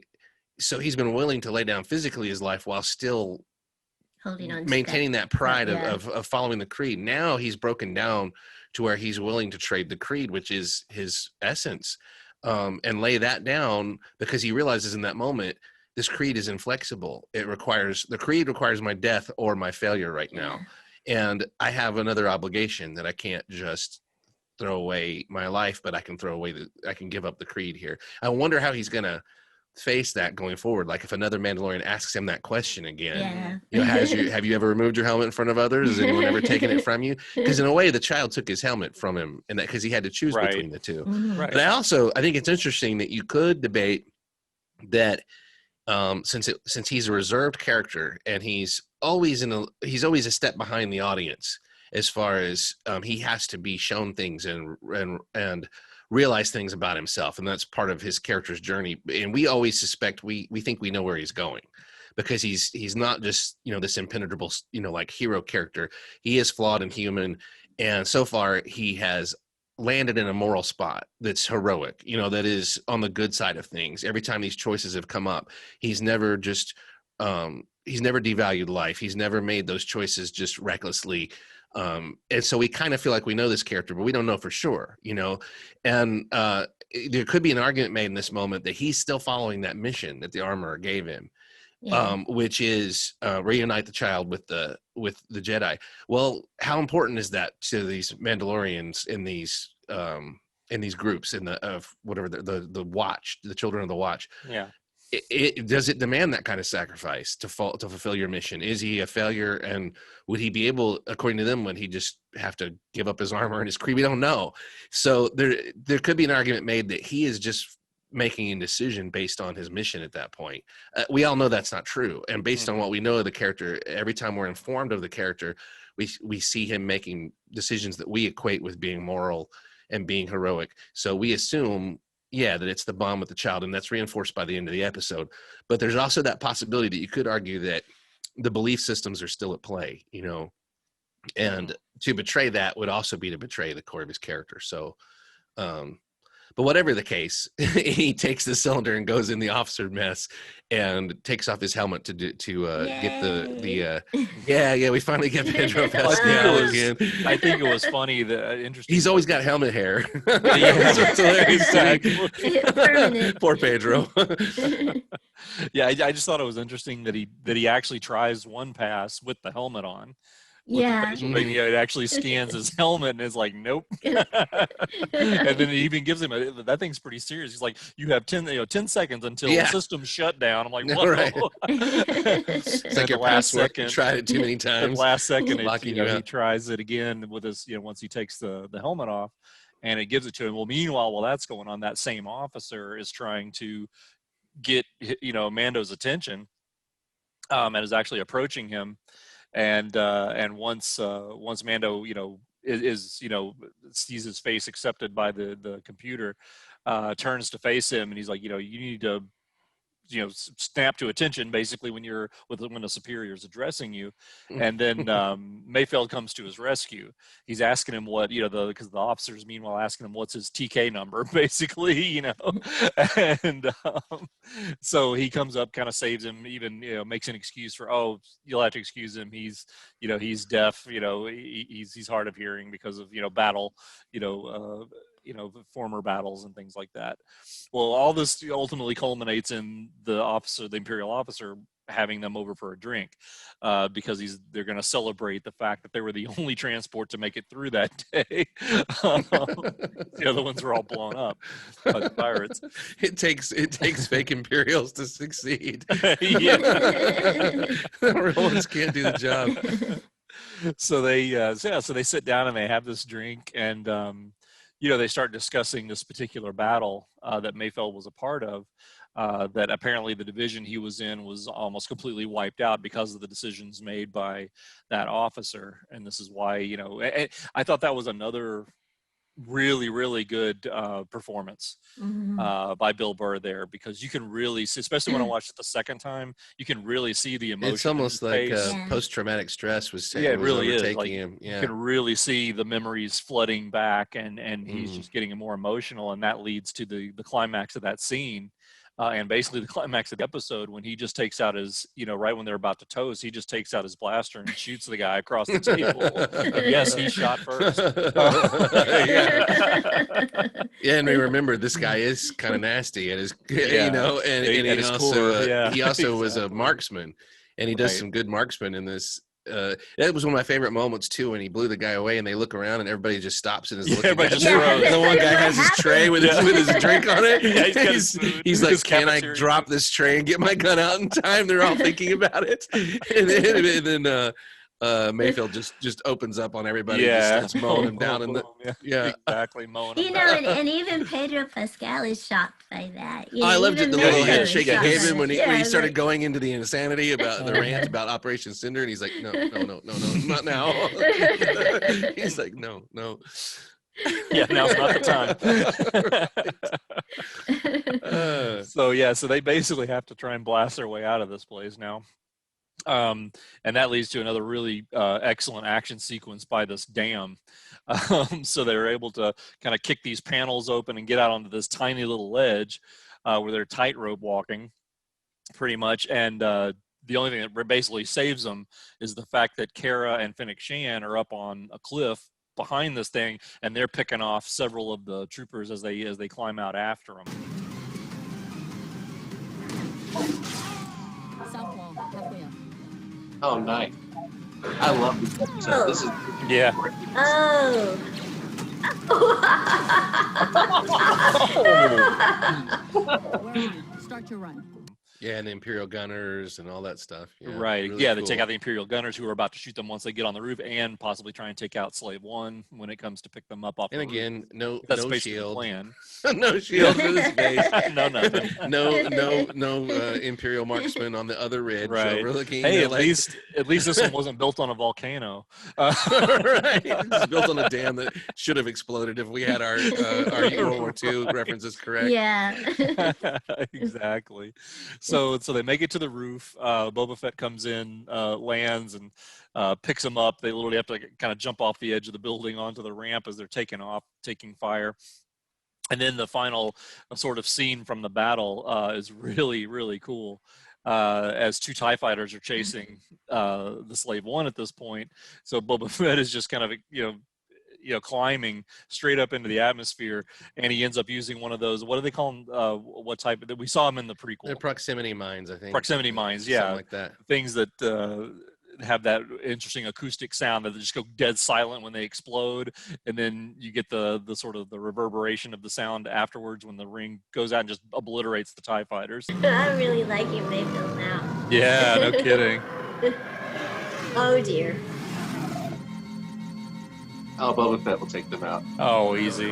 so he's been willing to lay down physically his life while still Holding on to maintaining that pride yeah. of following the creed. Now he's broken down to where he's willing to trade the creed, which is his essence, and lay that down, because he realizes in that moment, this creed is inflexible. The creed requires my death or my failure right now. And I have another obligation that I can't just throw away my life, but I can I can give up the creed here. I wonder how he's going to face that going forward. Like if another Mandalorian asks him that question again, you know, have you ever removed your helmet in front of others? Has anyone ever taken it from you? Because in a way, the child took his helmet from him, and that because he had to choose between the two. Right. But I think it's interesting that you could debate that since he's a reserved character and he's always a step behind the audience as far as he has to be shown things and realize things about himself, and that's part of his character's journey. And we always suspect we think we know where he's going, because he's not just, you know, this impenetrable, you know, like hero character. He is flawed and human, and so far he has landed in a moral spot that's heroic, you know, that is on the good side of things. Every time these choices have come up, he's never devalued life. He's never made those choices just recklessly. And so we kind of feel like we know this character, but we don't know for sure, you know. And there could be an argument made in this moment that he's still following that mission that the armorer gave him, which is reunite the child with the Jedi. Well, how important is that to these Mandalorians in these groups of whatever the Watch, the Children of the Watch? Yeah. Does it demand that kind of sacrifice to fulfill your mission? Is he a failure, and would he be able, according to them, would he just have to give up his armor and his creed? We don't know. So there could be an argument made that he is just making a decision based on his mission at that point. We all know that's not true, and based on what we know of the character, every time we're informed of the character, we see him making decisions that we equate with being moral and being heroic. So we assume, that it's the bond with the child, and that's reinforced by the end of the episode. But there's also that possibility that you could argue that the belief systems are still at play, you know, and to betray that would also be to betray the core of his character. So, but whatever the case, he takes the cylinder and goes in the officer mess and takes off his helmet to get the we finally get Pedro Pascal again. I think it was funny that interesting. He's always got helmet hair. Permanent. Poor Pedro. I just thought it was interesting that he actually tries one pass with the helmet on. It actually scans his helmet and is like, nope. And then he even gives him that thing's pretty serious. He's like, you have 10 seconds until the system's shut down. I'm like, what? Right. It's like your password. You tried it too many times. The last second, he tries it again with his, once he takes the helmet off, and it gives it to him. Well, meanwhile, while that's going on, that same officer is trying to get, Mando's attention, and is actually approaching him. And once Mando, sees his face accepted by the computer, turns to face him, and he's like, you need to, snap to attention basically when a superior is addressing you. And then Mayfeld comes to his rescue. He's asking him what, because the officer's meanwhile asking him what's his TK number, basically, and so he comes up, kind of saves him, even, makes an excuse for, you'll have to excuse him. He's deaf, he's hard of hearing because of, battle, former battles and things like that. Well, all this ultimately culminates in the Imperial officer, having them over for a drink, because they're going to celebrate the fact that they were the only transport to make it through that day. The other ones were all blown up by the pirates. It takes fake Imperials to succeed. The real ones can't do the job. So they sit down and they have this drink, and they start discussing this particular battle that Mayfeld was a part of, that apparently the division he was in was almost completely wiped out because of the decisions made by that officer. And this is why, I thought that was another really, really good performance by Bill Burr there, because you can really see, especially when I watched it the second time, you can really see the emotion. It's almost like post-traumatic stress was taking, it really is. Like, him. You can really see the memories flooding back, and he's just getting more emotional, and that leads to the climax of that scene. And basically the climax of the episode, when he just takes out his, right when they're about to toast, he just takes out his blaster and shoots the guy across the table. And yes, he shot first. Yeah, and we remember this guy is kind of nasty at his, Yeah. and At he his also core, yeah, he also was a exactly. marksman, and he does Right. some good marksman in this. That was one of my favorite moments too, when he blew the guy away, and they look around, and everybody just stops and is looking everybody at just him. froze. And the one guy has his tray with his drink on it. Yeah, he's got his food, he's like, his "Can I cafeteria drop food." this tray and get my gun out in time?" They're all thinking about it, and then Mayfield just opens up on everybody, Yeah. just starts mowing them down, and yeah. Exactly, mowing them You down. know, and even Pedro Pascal is shocked by that. You I know, loved it. even The little Mayfield head is shake he shocked gave by him it. when he Yeah, started like- going into the insanity about the rant about Operation Cinder, and he's like, no, not now. He's like, no. Yeah, now's not the time. So they basically have to try and blast their way out of this place now. And that leads to another really excellent action sequence by this dam. So they're able to kind of kick these panels open and get out onto this tiny little ledge where they're tightrope walking pretty much. And the only thing that basically saves them is the fact that Kara and Fennec Shan are up on a cliff behind this thing, and they're picking off several of the troopers as they climb out after them. Southwall, halfway up. Oh, nice. I love this episode. This is Yeah. Where are you? Start your run. Yeah, and the Imperial gunners and all that stuff. Yeah, Right. really Yeah, they cool. take out the Imperial gunners who are about to shoot them once they get on the roof, and possibly try and take out Slave One when it comes to pick them up off And the roof. again, That's no basically the shield, plan. no shield for this base. No, nothing. no Imperial marksman on the other ridge Right. overlooking. Hey, at least this one wasn't built on a volcano. right, it's built on a dam that should have exploded if we had our World War II references correct. Yeah. Exactly. So they make it to the roof. Boba Fett comes in, lands, and picks them up. They literally have to kind of jump off the edge of the building onto the ramp as they're taking fire. And then the final sort of scene from the battle is really, really cool. As two TIE fighters are chasing the Slave One at this point. So Boba Fett is just kind of, climbing straight up into the atmosphere, and he ends up using one of those, what do they call them? What type? We saw them in the prequel. They're proximity mines, I think. Proximity mines, yeah. Something like that. Things that have that interesting acoustic sound that just go dead silent when they explode, and then you get the sort of the reverberation of the sound afterwards when the ring goes out and just obliterates the TIE fighters. I really like him Mayfield now. Yeah, no kidding. Oh dear. Oh, Boba Fett will take them out. Oh, easy.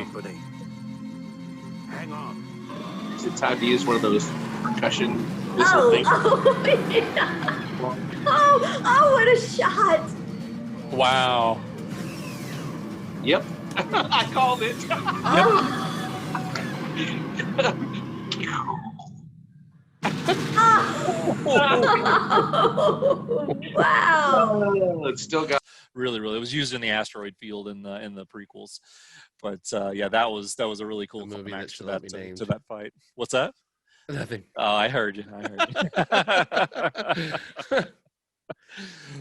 Hang on. Is it time to use one of those percussion missile Oh, things? oh, what a shot. Wow. Yep. I called it. Wow. It's still got. Really, it was used in the asteroid field in the prequels, but yeah, that was a really cool The movie that climax should to not be named. that fight. What's that? Nothing. Oh, I heard you.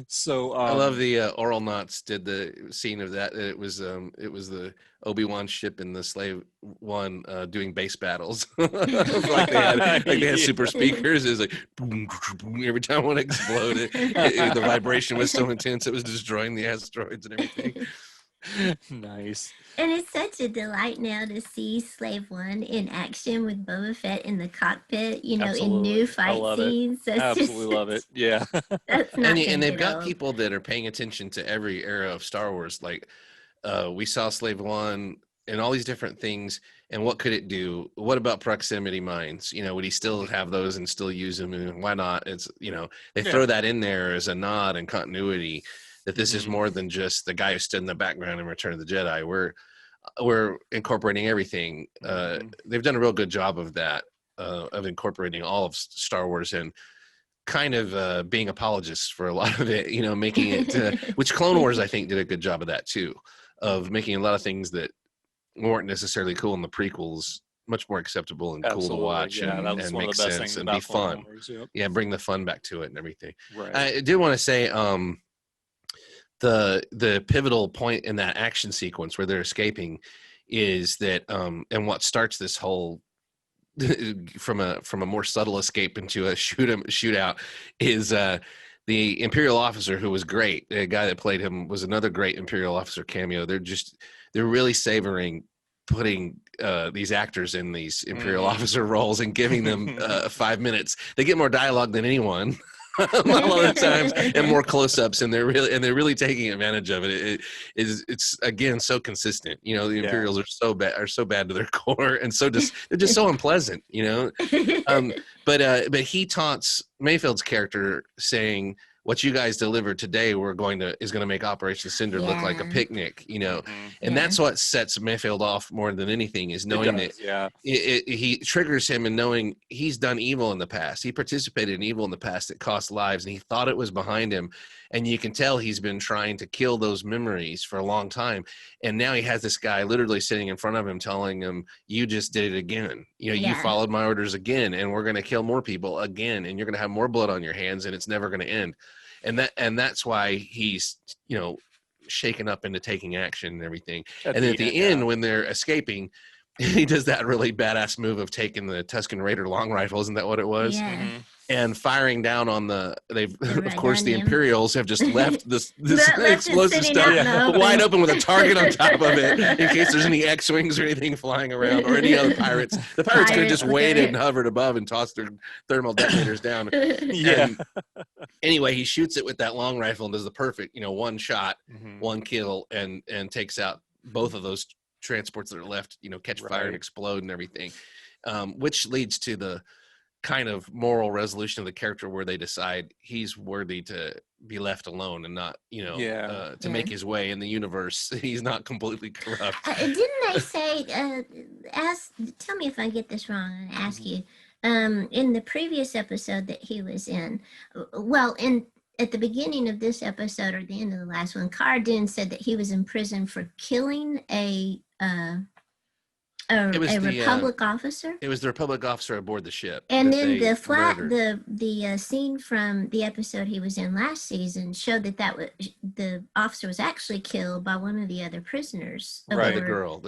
So I love the Oral Knots did the scene of that. It was the Obi-Wan ship and the Slave One doing bass battles. like they had super speakers. It was like boom, boom, every time one exploded. The vibration was so intense it was destroying the asteroids and everything. Nice. And it's such a delight now to see Slave One in action with Boba Fett in the cockpit, in Absolutely. new I fight love it. scenes. That's Absolutely love it. Yeah. That's not And they've gonna got get people that are paying attention to every era of Star Wars. Like we saw Slave One and all these different things. And what could it do? What about proximity mines? Would he still have those and still use them? And why not? It's they throw that in there as a nod and continuity that this is more than just the guy who stood in the background in Return of the Jedi. We're incorporating everything. They've done a real good job of that, of incorporating all of Star Wars and kind of being apologists for a lot of it, making it, which Clone Wars, I think, did a good job of that too, of making a lot of things that weren't necessarily cool in the prequels much more acceptable and cool to Absolutely. watch, Yeah, that was and one of make the best sense things and be about Clone fun. Wars. Yep. Yeah, bring the fun back to it and everything. Right. I do want to say the pivotal point in that action sequence where they're escaping is that and what starts this whole from a more subtle escape into a shootout is the Imperial officer who was great. The guy that played him was another great Imperial officer cameo. They're really savoring putting these actors in these Imperial officer roles and giving them 5 minutes. They get more dialogue than anyone. A lot of times, and more close-ups, and they're really taking advantage of it. It's again so consistent. You know, the Imperials are so bad to their core, and they're just so unpleasant. You know, but he taunts Mayfield's character, saying, "What you guys delivered today, is going to make Operation Cinder look like a picnic." You know, and that's what sets Mayfield off more than anything, is knowing that he triggers him, and knowing he's done evil in the past. He participated in evil in the past that cost lives, and he thought it was behind him. And you can tell he's been trying to kill those memories for a long time. And now he has this guy literally sitting in front of him telling him, "You just did it again. You know, you followed my orders again, and we're going to kill more people again, and you're going to have more blood on your hands, and it's never going to end." And that's why he's, you know, shaken up into taking action and everything. And then at the end, when they're escaping, he does that really badass move of taking the Tusken Raider long rifle. Isn't that what it was? Yeah. And firing down on of course, the Imperials have just left this explosive stuff wide open with a target on top of it in case there's any X-Wings or anything flying around, or any other pirates. The pirates could have just waited and hovered above and tossed their thermal detonators down. And anyway, he shoots it with that long rifle and does the perfect, you know, one shot, one kill, and takes out both of those transports that are left, you know, catch fire and explode and everything, which leads to the kind of moral resolution of the character where they decide he's worthy to be left alone and not, you know, to make his way in the universe. He's not completely corrupt. Didn't they say, tell me if I get this wrong, and ask you, in the previous episode that he was in, at the beginning of this episode or the end of the last one, Cara Dune said that he was in prison for killing a Republic officer. It was the Republic officer aboard the ship. And then the scene from the episode he was in last season showed that the officer was actually killed by one of the other prisoners. Right, the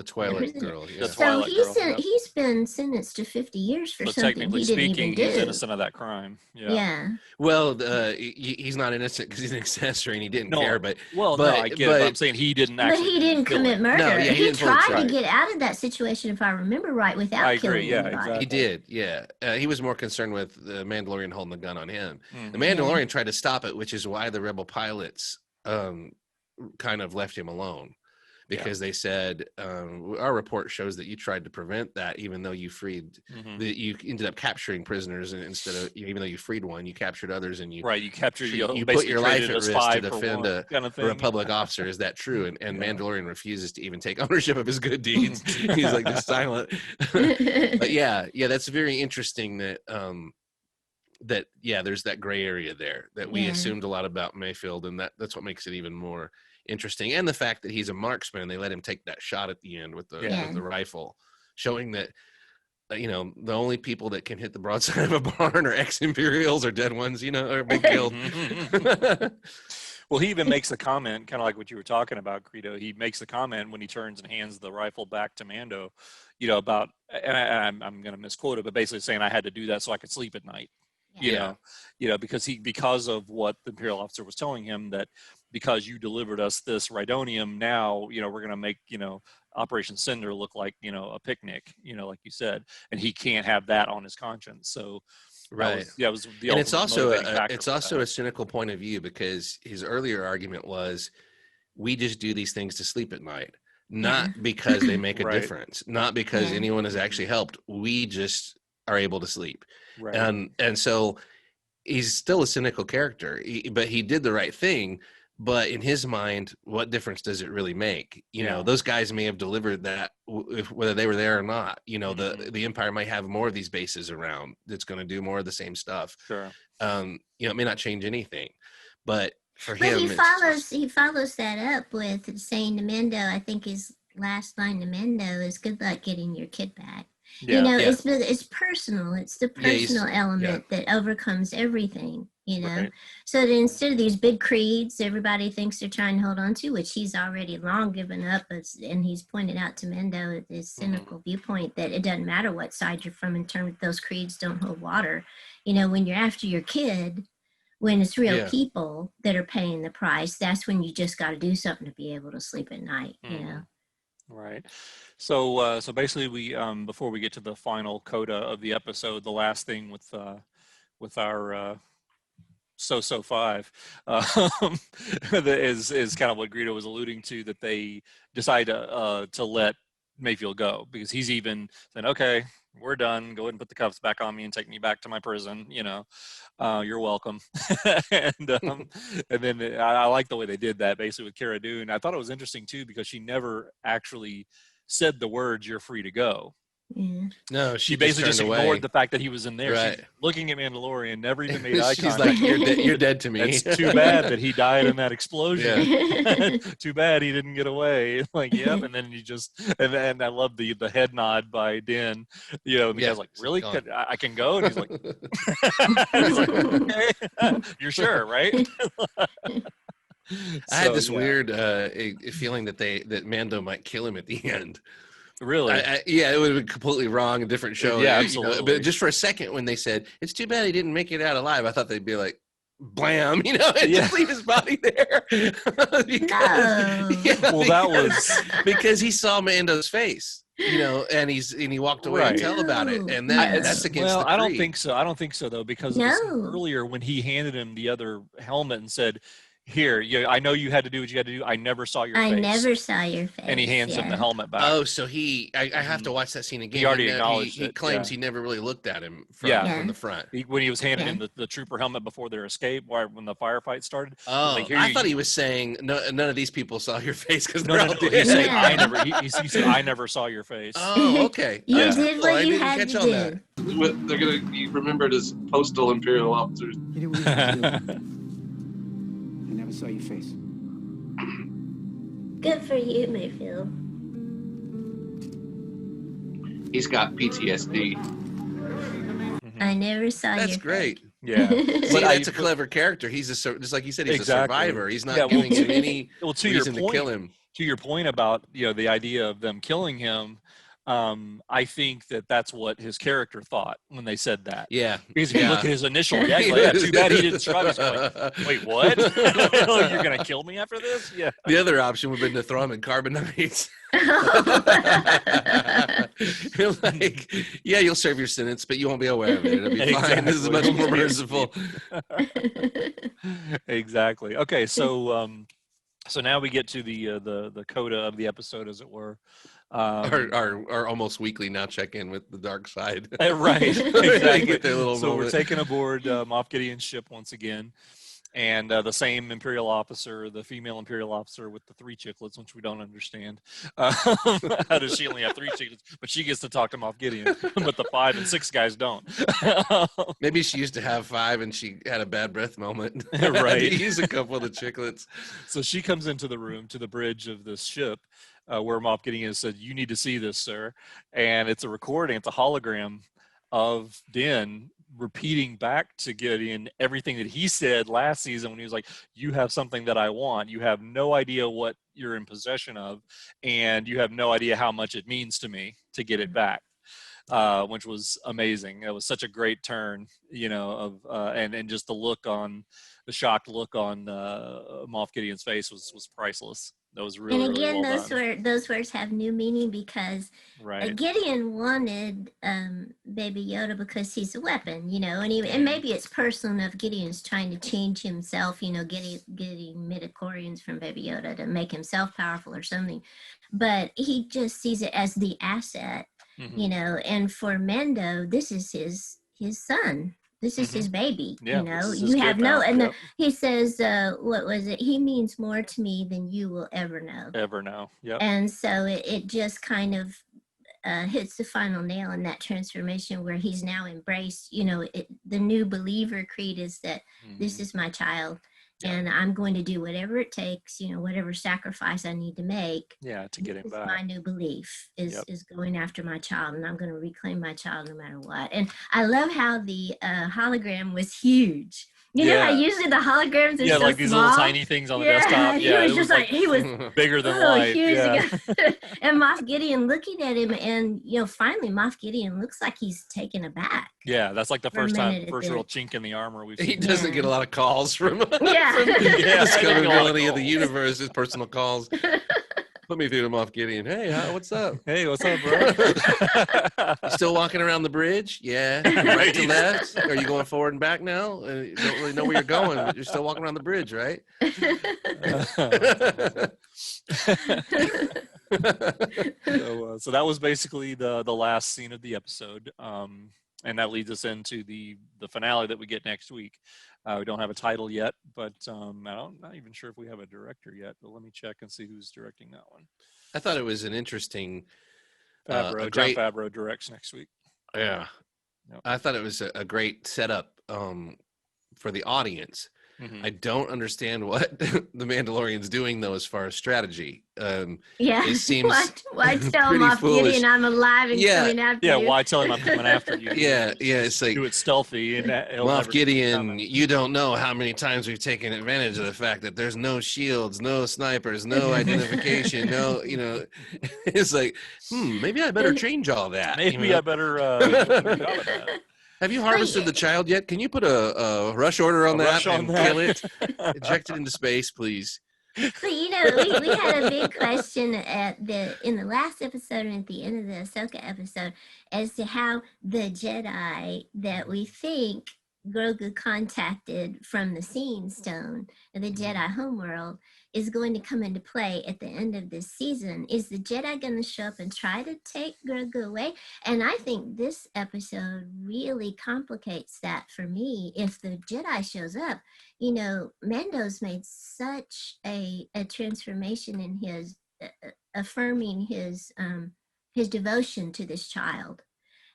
Twilight girl. Yeah. So he's been sentenced to 50 years for something technically he didn't speaking, even do. he's innocent of that crime. Yeah. Well, he's not innocent because he's an accessory and he didn't care. But I get it. But I'm saying he didn't actually. But he didn't commit murder. No, yeah, he tried to get out of that situation, if I remember right, without killing anybody. Exactly. He did. Yeah, he was more concerned with the Mandalorian holding the gun on him. The Mandalorian tried to stop it, which is why the rebel pilots kind of left him alone, because they said our report shows that you tried to prevent that, even though you freed that you ended up capturing prisoners, and instead of, even though you freed one, you captured others, and you captured you put your life at risk to defend a Republic officer. Is that true? And Mandalorian refuses to even take ownership of his good deeds. He's like just silent. But that's very interesting that there's that gray area there that we assumed a lot about Mayfield, and that's what makes it even more interesting. And the fact that he's a marksman, and they let him take that shot at the end with the rifle, showing that you know, the only people that can hit the broadside of a barn are ex-Imperials or dead ones, you know, or been killed. Well, he even makes a comment, kind of like what you were talking about, Greedo. He makes the comment when he turns and hands the rifle back to Mando, you know, about, and I'm going to misquote it, but basically saying, I had to do that so I could sleep at night. You know, because of what the Imperial officer was telling him, that because you delivered us this Rhydonium, now, you know, we're going to make, you know, Operation Cinder look like, you know, a picnic, you know, like you said, and he can't have that on his conscience. So right. It was the and it's also a cynical point of view, because his earlier argument was, we just do these things to sleep at night, not because they make a difference, not because anyone has actually helped. We just are able to sleep. Right. And so he's still a cynical character, but he did the right thing. But in his mind, what difference does it really make? You know, those guys may have delivered that whether they were there or not. You know, the Empire might have more of these bases around that's going to do more of the same stuff. Sure. You know, it may not change anything, but for but him, he follows that up with saying to Mendo, I think his last line to Mendo is, "Good luck getting your kid back." You know, Yeah. it's personal. It's the Yeah, he's- personal element that overcomes everything, you know. Right. So that instead of these big creeds everybody thinks they're trying to hold on to, which he's already long given up, and he's pointed out to Mendo his cynical viewpoint that it doesn't matter what side you're from in terms of those creeds don't hold water. You know, when you're after your kid, when it's real Yeah. people that are paying the price, that's when you just got to do something to be able to sleep at night, you know. Right. So so basically we before we get to the final coda of the episode, the last thing with our so 5 that is kind of what Greedo was alluding to, that they decide to let Mayfield go, because he's even saying, okay, we're done, go ahead and put the cuffs back on me and take me back to my prison, you know, you're welcome. and then I like the way they did that basically with Cara Dune. I thought it was interesting too, because she never actually said the words, you're free to go. Yeah. No, She basically just ignored away. the fact that he was in there. Right. She's looking at Mandalorian, never even made eye She's contact. like, you're dead to me. It's too bad that he died in that explosion. Yeah. Too bad he didn't get away. Like, yep. And then you just, and then I love the head nod by Din. You know, and the guy's like, really? Gone. I can go? And he's like, he's like, okay. You're sure, right? I had this yeah. weird feeling that Mando might kill him at the end. Really? Yeah, it would have been completely wrong, a different show. Yeah, you know, absolutely. but just for a second, when they said it's too bad he didn't make it out alive, I thought they'd be like, blam, you know, and just leave his body there. No. Well, that was because he saw Mando's face, you know, and he walked away Right. to tell about it, and No. that's against well, the I don't creed. think so. I don't think so though, because of No. this earlier when he handed him the other helmet and said, "Here, I know you had to do what you had to do. I never saw your I face." never saw your face. And he hands him the helmet back. Oh, so I have to watch that scene again. He already He acknowledged he it, claims yeah. he never really looked at him from, Yeah. from the front. When he was handing Yeah. him the trooper helmet before their escape, when the firefight started. Oh, like, "Here I you- thought he was saying none of these people saw your face because No, they're no, all no. dead. He said, Yeah. "I never." He said, "I never saw your face." Oh, okay. You Yeah. did Well, what I you didn't had catch to on do. that. They're gonna be remembered as postal imperial officers. You did what you had to do. I never saw your face. Good for you, Mayfield. He's got PTSD. I never saw That's your great. Yeah. See, But that's a clever character. He's just like you said, he's Exactly. a survivor. He's not Yeah, giving him any well, to your reason to point, kill him. to your point about the idea of them killing him, I think that's what his character thought when they said that. Yeah. Because if you yeah. look at his initial reaction, like, yeah, too bad he didn't shrug. He's like, wait, what? Like, you're gonna kill me after this? Yeah. The other option would have been to throw him in carbonates. You're like, yeah, you'll serve your sentence, but you won't be aware of it. It'll be fine. This is much Exactly. more merciful. Exactly. Okay, so so now we get to the coda of the episode, as it were. Our almost weekly now check in with the dark side. Right. They Exactly. get their little So we're moment. taken aboard Moff Gideon's ship once again. And the same Imperial officer, the female Imperial officer with the 3 chiclets, which we don't understand. How does she only have 3 chiclets? But she gets to talk to Moff Gideon, but the 5 and 6 guys don't. Maybe she used to have 5 and she had a bad breath moment. Right. Use a couple of the chiclets. So she comes into the room, to the bridge of this ship, where Moff Gideon said, "You need to see this, sir." And it's a recording, it's a hologram of Din repeating back to Gideon everything that he said last season when he was like, "You have something that I want. You have no idea what you're in possession of, and you have no idea how much it means to me to get it back." Which was amazing. It was such a great turn, of and just the shocked look on Moff Gideon's face was priceless. That was really, And again, really well done. those words have new meaning because Right. Gideon wanted Baby Yoda because he's a weapon, and maybe it's personal enough. Gideon's trying to change himself, getting midichlorians from Baby Yoda to make himself powerful or something, but he just sees it as the asset, Mhm. And for Mendo, this is his son. This is his baby, Yeah, this is his you have kid no, now. and Yep. he says, what was it? He means more to me than you will ever know. Ever know. Yep. And so it just kind of hits the final nail in that transformation where he's now embraced, the new believer creed is that this is my child. and I'm going to do whatever it takes, whatever sacrifice I need to make. Yeah, to get him It's back. my new belief is Yep. is going after my child, and I'm going to reclaim my child no matter what. And I love how the hologram was huge. You know how Yeah. usually the holograms are Yeah, so like these small? little tiny things on the desktop. He Yeah, was it just was like he was bigger than oh, life. huge. Yeah. And Moff Gideon looking at him, and finally Moff Gideon looks like he's taken aback. Yeah, that's like the For a first minute, real chink in the armor we've He seen. doesn't get a lot of calls from, Yeah. from Yeah, the I discoverability of the calls. universe, his personal calls. Put me through to Moff Gideon. Hey, what's up? Hey, what's up, bro? You still walking around the bridge? Yeah. Right to left? Are you going forward and back now? You don't really know where you're going, but you're still walking around the bridge, right? So that was basically the last scene of the episode, and that leads us into the finale that we get next week. We don't have a title yet, but I'm not even sure if we have a director yet. But let me check and see who's directing that one. I thought it was an interesting. Favreau, Jon Favreau directs next week. Yeah, Yep. I thought it was a great setup for the audience. Mhm. I don't understand what the Mandalorian's doing though, as far as strategy. Yeah. It seems why tell pretty Moff foolish. Gideon I'm alive and Yeah. coming after Yeah, you? why tell him I'm coming after you? Yeah, it's like do it stealthy and Moff Gideon. You don't know how many times we've taken advantage of the fact that there's no shields, no snipers, no identification, no. It's like, maybe I better change all that. Maybe I better. Have you harvested the child yet? Can you put a rush order on that and kill it? Eject it into space, please. So we had a big question in the last episode and at the end of the Ahsoka episode as to how the Jedi that we think Grogu contacted from the Seeing Stone and the Jedi homeworld is going to come into play at the end of this season. Is the Jedi going to show up and try to take Grogu away? And I think this episode really complicates that for me. If the Jedi shows up, Mando's made such a transformation in his affirming his devotion to this child.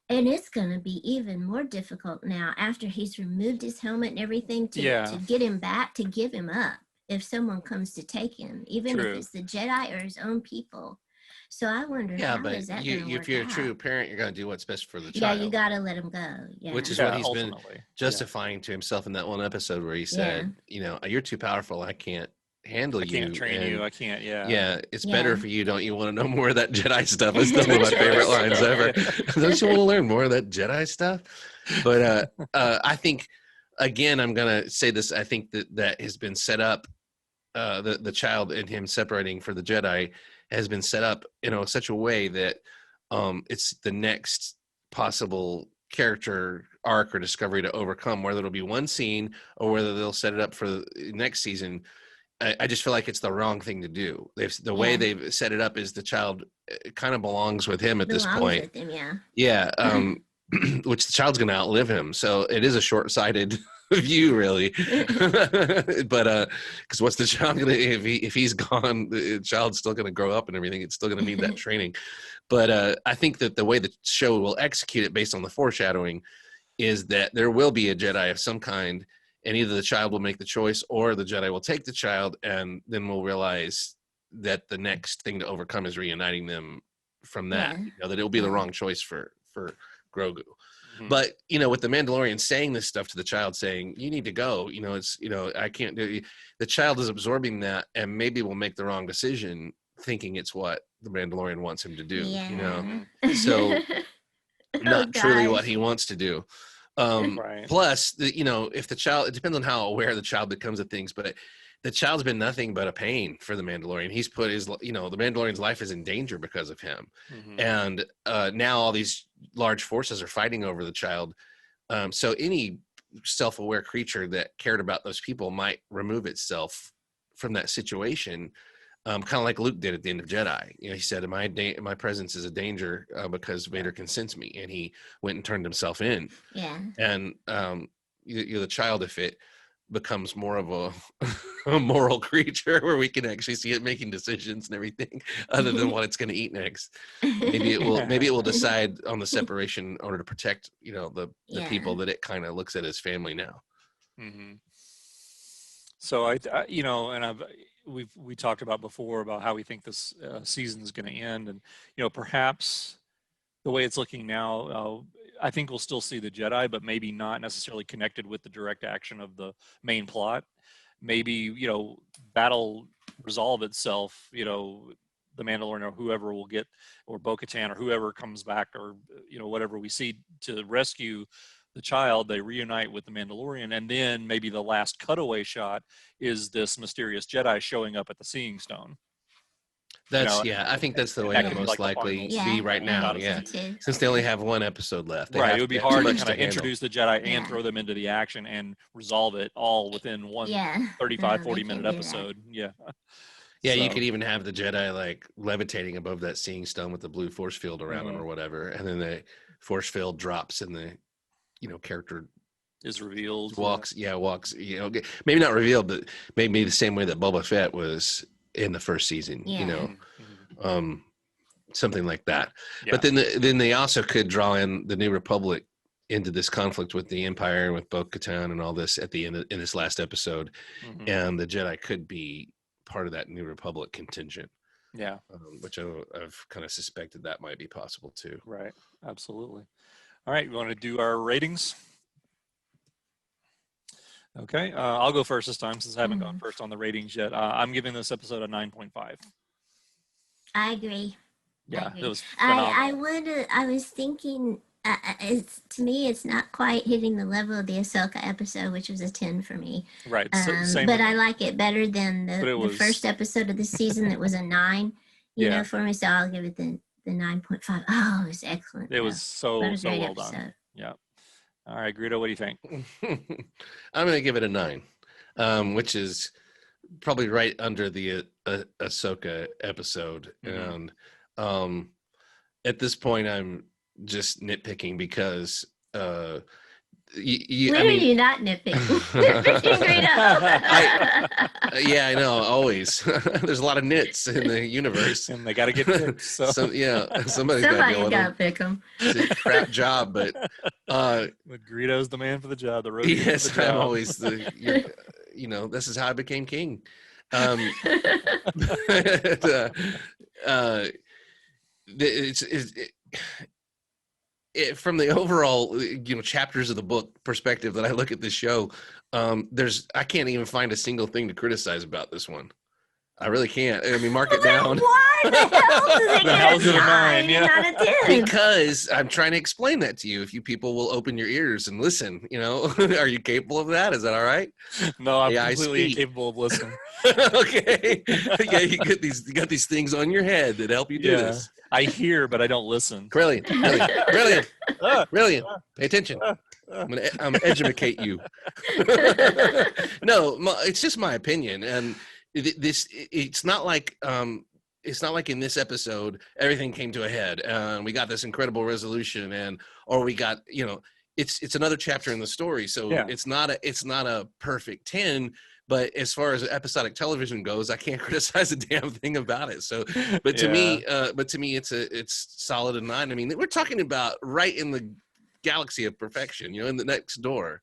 And it's going to be even more difficult now after he's removed his helmet and everything to get him back, to give him up if someone comes to take him, even if it's the Jedi or his own people. So I wonder how is that going to work if you're out? a true parent, you're going to do what's best for the child. Yeah, you got to let him go. Yeah. Which is what he's been justifying to himself in that one episode where he said, you're too powerful. I can't handle you. I can't train you. I can't. Yeah. Yeah. It's better for you. Don't you want to know more of that Jedi stuff? It's one of my favorite lines ever. Don't you want to learn more of that Jedi stuff? But I think, again, I'm going to say this. I think that has been set up. The child and him separating for the Jedi has been set up in such a way that it's the next possible character arc or discovery to overcome, whether it'll be one scene or whether they'll set it up for the next season. I just feel like it's the wrong thing to do. The way they've set it up is the child kind of belongs with him at this point. With him, yeah. Which the child's going to outlive him. So it is a short-sighted view, really. But because what's the child going to, if he's gone, the child's still going to grow up and everything. It's still going to need that training. But I think that the way the show will execute it based on the foreshadowing is that there will be a Jedi of some kind, and either the child will make the choice or the Jedi will take the child, and then we'll realize that the next thing to overcome is reuniting them from that. That it'll be the wrong choice for Grogu. Mm-hmm. But with the Mandalorian saying this stuff to the child, saying you need to go, it's I can't do it. The child is absorbing that and maybe will make the wrong decision thinking it's what the Mandalorian wants him to do. So not truly what he wants to do. Plus if the child, it depends on how aware the child becomes of things, but the child's been nothing but a pain for the Mandalorian. He's put his, the Mandalorian's life is in danger because of him. Mm-hmm. And now all these large forces are fighting over the child. So any self-aware creature that cared about those people might remove itself from that situation. Kind of like Luke did at the end of Jedi. He said, my presence is a danger because Vader can sense me. And he went and turned himself in. Yeah. And you're the child, if it becomes more of a moral creature where we can actually see it making decisions and everything other than what it's going to eat next. Maybe it will decide on the separation in order to protect, the people that it kind of looks at as family now. Mm-hmm. So you know, and we talked about before about how we think this season is going to end, and you know, perhaps the way it's looking now, I think we'll still see the Jedi, but maybe not necessarily connected with the direct action of the main plot. Maybe, you know, that'll resolve itself, you know, the Mandalorian or whoever will get, or Bo-Katan or whoever comes back, or, you know, whatever we see to rescue the child, they reunite with the Mandalorian, and then maybe the last cutaway shot is this mysterious Jedi showing up at the Seeing Stone. That's You know, I think that's the way that it'll could be most like the likely final be right now. shot of Yeah, it. since they only have one episode left. They Right, have- it would be they have too hard to much kind of handle. introduce the Jedi and Yeah. throw them into the action and resolve it all within one Yeah. 35, No, 40 they minute can't do that. episode. Yeah. Yeah, you So, could even have the Jedi like levitating above that Seeing Stone with the blue force field around them Mhm. or whatever, and then the force field drops and the character is revealed. walks. Maybe not revealed, but maybe the same way that Boba Fett was in the first season. Yeah. Mhm. Something like that. Yeah. But then they also could draw in the New Republic into this conflict with the Empire and with Bo-Katan and all this at the end in this last episode, Mhm. and the Jedi could be part of that New Republic contingent. Yeah. Which I've kind of suspected that might be possible too. Right. Absolutely. All right. You want to do our ratings? Okay. I'll go first this time since I haven't gone first on the ratings yet. I'm giving this episode a 9.5. I agree. Yeah, agree. it was phenomenal. I was thinking, to me, it's not quite hitting the level of the Ahsoka episode, which was a 10 for me. Right. Same But with I me. like it better than the first episode of the season that was a 9, you Yeah. know, for me. So I'll give it the 9.5. Oh, it was excellent. It was so What a so great well episode. done. Yeah. All right, Greedo, what do you think? I'm going to give it a 9, which is probably right under the Ahsoka episode. Mhm. And at this point, I'm just nitpicking because When are you not nitpicking? Nitpicking Greedo. yeah, I know. Always, there's a lot of nits in the universe, and they got to get picked. So. Somebody's got to pick them. It's a crap job, but Greedo's the man for the job. The roadie yes, for the job. I'm always this is how I became king. From the overall chapters of the book perspective that I look at this show, I can't even find a single thing to criticize about this one. I really can't. I mean, mark it down. Why the hell does it get a 9 and not a 10? Because I'm trying to explain that to you. If you people will open your ears and listen, are you capable of that? Is that all right? No, I'm Yeah, completely incapable of listening. Okay. Yeah, you got these things on your head that help you do this. I hear, but I don't listen. Brilliant. Brilliant. Pay attention. I'm gonna educate you. No, it's just my opinion, and it's not like in this episode everything came to a head and we got this incredible resolution, or we got it's another chapter in the story, so it's not a perfect 10. But as far as episodic television goes, I can't criticize a damn thing about it. So, but to me, it's solid and 9. I mean, we're talking about right in the galaxy of perfection, in the next door,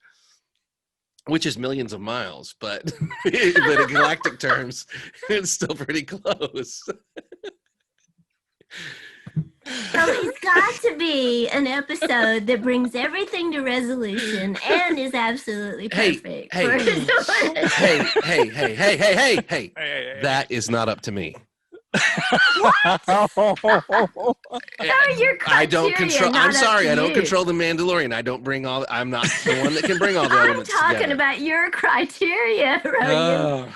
which is millions of miles, but in galactic terms, it's still pretty close. So it's got to be an episode that brings everything to resolution and is absolutely perfect. Hey. That is not up to me. I don't control. I'm sorry, I don't control the Mandalorian. I don't bring all. I'm not the one that can bring all the elements I'm talking together. about your criteria, Rogan.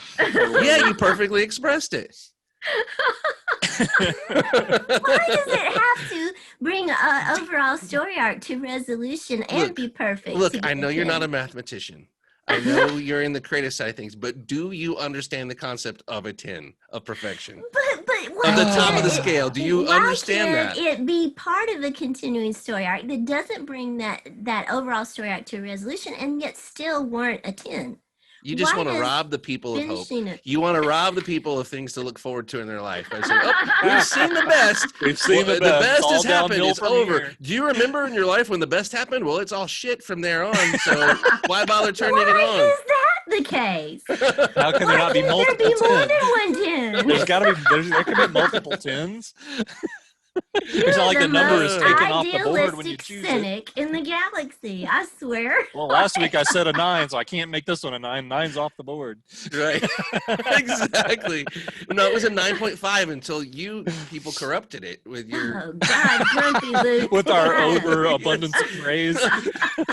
Yeah, you perfectly expressed it. Why does it have to bring an overall story arc to resolution and be perfect? Look, I know you're not a mathematician. I know you're in the creative side of things, but do you understand the concept of a 10 of perfection? But on the top of the scale, do you understand that? It be part of a continuing story arc that doesn't bring that overall story arc to a resolution and yet still warrant a 10. You just want to rob the people of hope. You want to rob the people of things to look forward to in their life by saying, we've seen the best. We've seen the best. The best has all happened. It's over. Here. Do you remember in your life when the best happened? Well, it's all shit from there on. So why bother turning it on? Why is that the case? How can there not be Why can't multiple there be more tens? than one 10? There's got to be. There can be multiple tens. It's not like the number is most taken off the board when you idealistic choose it. cynic in the galaxy. I swear. Well, last week I said a 9, so I can't make this one a 9. 9's off the board. Right. Exactly. No, it was a 9.5 until you people corrupted it with your Oh God, grumpy Luke. With our Shut up. overabundance of praise.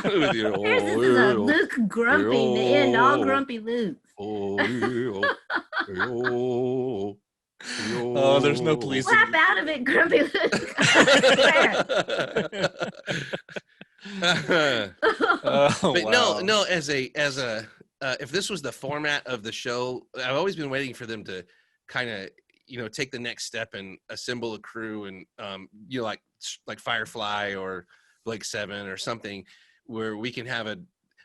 with your Here's this is a Luke grumpy to end all grumpy Luke. Oh, there's no police. Slap out of it, grumpy Luke. Oh, But wow. no, as a if this was the format of the show, I've always been waiting for them to kind of take the next step and assemble a crew and like Firefly or Blake Seven or something where we can have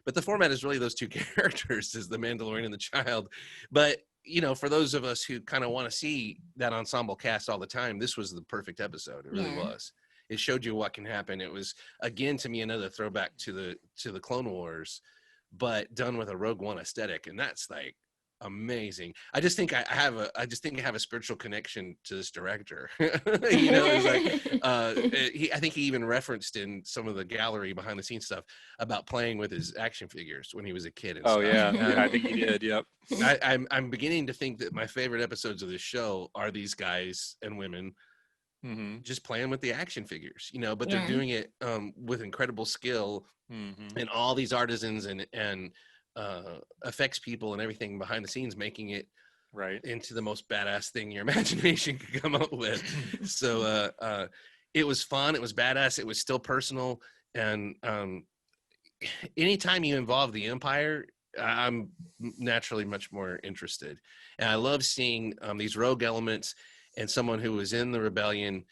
but the format is really those two characters, is the Mandalorian and the child. But for those of us who kind of want to see that ensemble cast all the time, this was the perfect episode. It really was. It showed you what can happen. It was, again, to me, another throwback to the Clone Wars, but done with a Rogue One aesthetic, and that's like amazing. I just think I have a spiritual connection to this director. It's like, I think he even referenced in some of the gallery behind the scenes stuff about playing with his action figures when he was a kid. And Oh stuff. yeah, I think he did. Yep. I'm beginning to think that my favorite episodes of the show are these guys and women just playing with the action figures, but they're doing it with incredible skill, and all these artisans and affects people and everything behind the scenes, making it right into the most badass thing your imagination could come up with. So it was fun, it was badass, it was still personal, and anytime you involve the Empire, I'm naturally much more interested. And I love seeing these rogue elements and someone who was in the rebellion,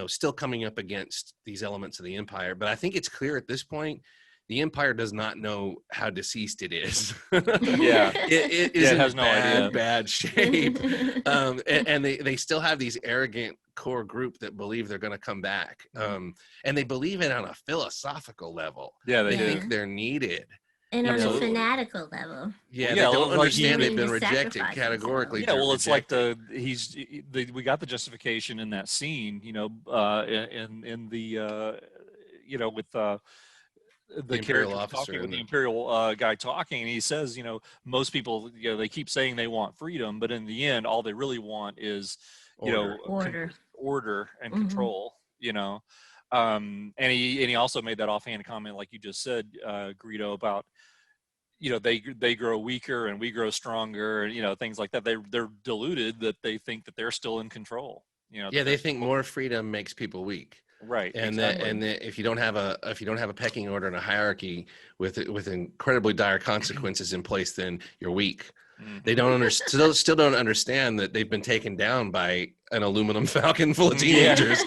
still coming up against these elements of the Empire. But I think it's clear at this point, the Empire does not know how deceased it is. Yeah. It is it in has no idea. bad shape. And they still have these arrogant core group that believe they're going to come back. And they believe it on a philosophical level. Yeah, they Yeah. think they're needed. And on a Absolutely. fanatical level. Yeah, Yeah, they don't like understand he- they've been Willing to rejected sacrifice categorically. Yeah, well, it's like rejected. we got the justification in that scene, in the with the Imperial character officer talking with and the the- Imperial guy talking, and he says, most people, they keep saying they want freedom, but in the end, all they really want is, Order. order and Mhm. control. And he also made that offhand comment, like you just said, Greedo, about they grow weaker and we grow stronger, and things like that. They're deluded that they think that they're still in control. Yeah, they think more freedom makes people weak. Right. And exactly. that if you don't have a pecking order and a hierarchy with incredibly dire consequences in place, then you're weak. They don't still don't understand that they've been taken down by an aluminum falcon full of teenagers.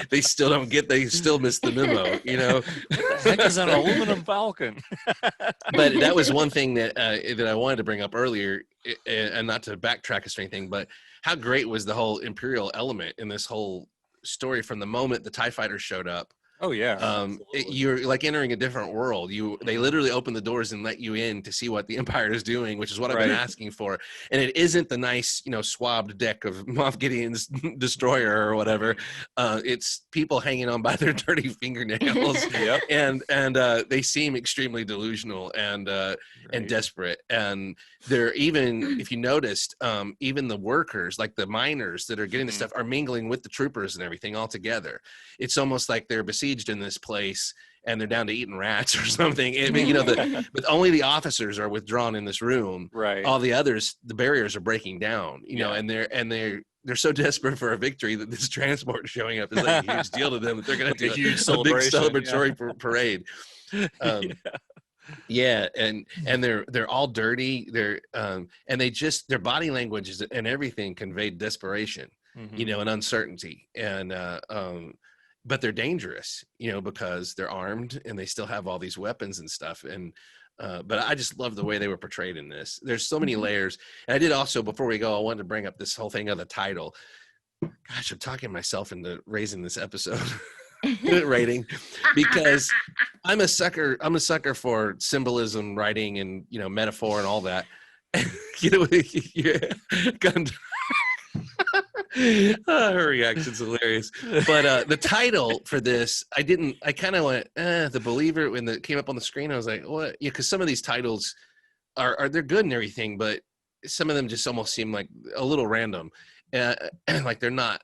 They still miss the memo. What the heck is an aluminum falcon? But that was one thing that I wanted to bring up earlier, and not to backtrack us or anything, but how great was the whole Imperial element in this whole story from the moment the TIE fighters showed up. Oh yeah. You're like entering a different world. They literally open the doors and let you in to see what the Empire is doing, which is what I've been asking for. And it isn't the nice, swabbed deck of Moff Gideon's destroyer or whatever. It's people hanging on by their dirty fingernails. Yep. And they seem extremely delusional and desperate. And they're even, if you noticed, even the workers, like the miners that are getting the stuff, are mingling with the troopers and everything all together. It's almost like they're besieged in this place and they're down to eating rats or something. I mean, but only the officers are withdrawn in this room. Right. All the others, the barriers are breaking down, and they're so desperate for a victory that this transport showing up is like a huge deal to them, that they're going to do a huge big celebration, celebratory parade. Yeah, and they're all dirty. They're and they just, their body language and everything conveyed desperation, and uncertainty, and but they're dangerous, because they're armed and they still have all these weapons and stuff. And but I just love the way they were portrayed in this. There's so many layers. And I did also, before we go, I wanted to bring up this whole thing of the title. Gosh, I'm talking myself into raising this episode. rating because I'm a sucker for symbolism writing and metaphor and all that. Her reaction's hilarious. But the title for this, I kind of went, The Believer, when it came up on the screen. I was like, what? Yeah, because some of these titles are they're good and everything, but some of them just almost seem like a little random, and like they're not,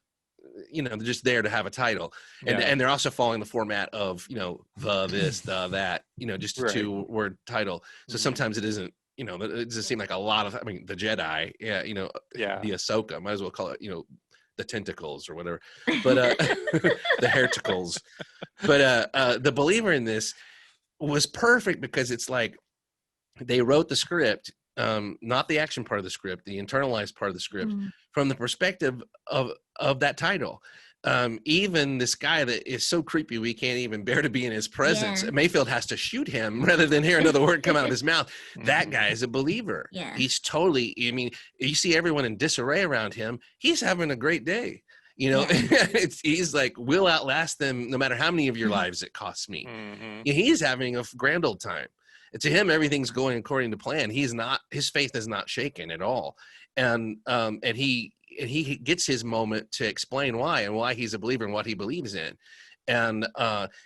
they're just there to have a title, and they're also following the format of the this, the that, just a Right. 2-word title. So sometimes it isn't. It doesn't seem like a lot of. I mean, the Jedi, the Ahsoka. Might as well call it, the tentacles or whatever. But the herticles. But the Believer in this was perfect because it's like they wrote the script, not the action part of the script, the internalized part of the script, from the perspective of that title. Even this guy that is so creepy we can't even bear to be in his presence, Mayfield has to shoot him rather than hear another word come out of his mouth. That guy is a believer. He's totally, I mean, you see everyone in disarray around him. He's having a great day. He's like, we'll outlast them no matter how many of your lives it costs me. He's having a grand old time. And to him, everything's going according to plan. His faith is not shaken at all. And he gets his moment to explain why he's a believer and what he believes in. And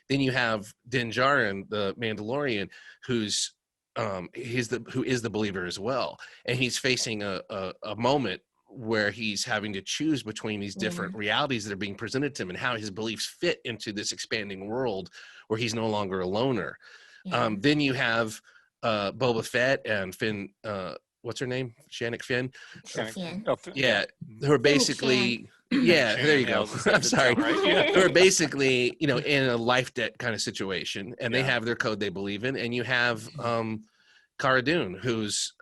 then you have Din Djarin, the Mandalorian, who is the believer as well. And he's facing a moment where he's having to choose between these different realities that are being presented to him and how his beliefs fit into this expanding world where he's no longer a loner. Then you have Boba Fett and Finn, what's her name? Shannick Finn? Yeah, who are basically, there you go. I'm sorry. Who are basically, in a life debt kind of situation, and they have their code they believe in. And you have Cara Dune, who's,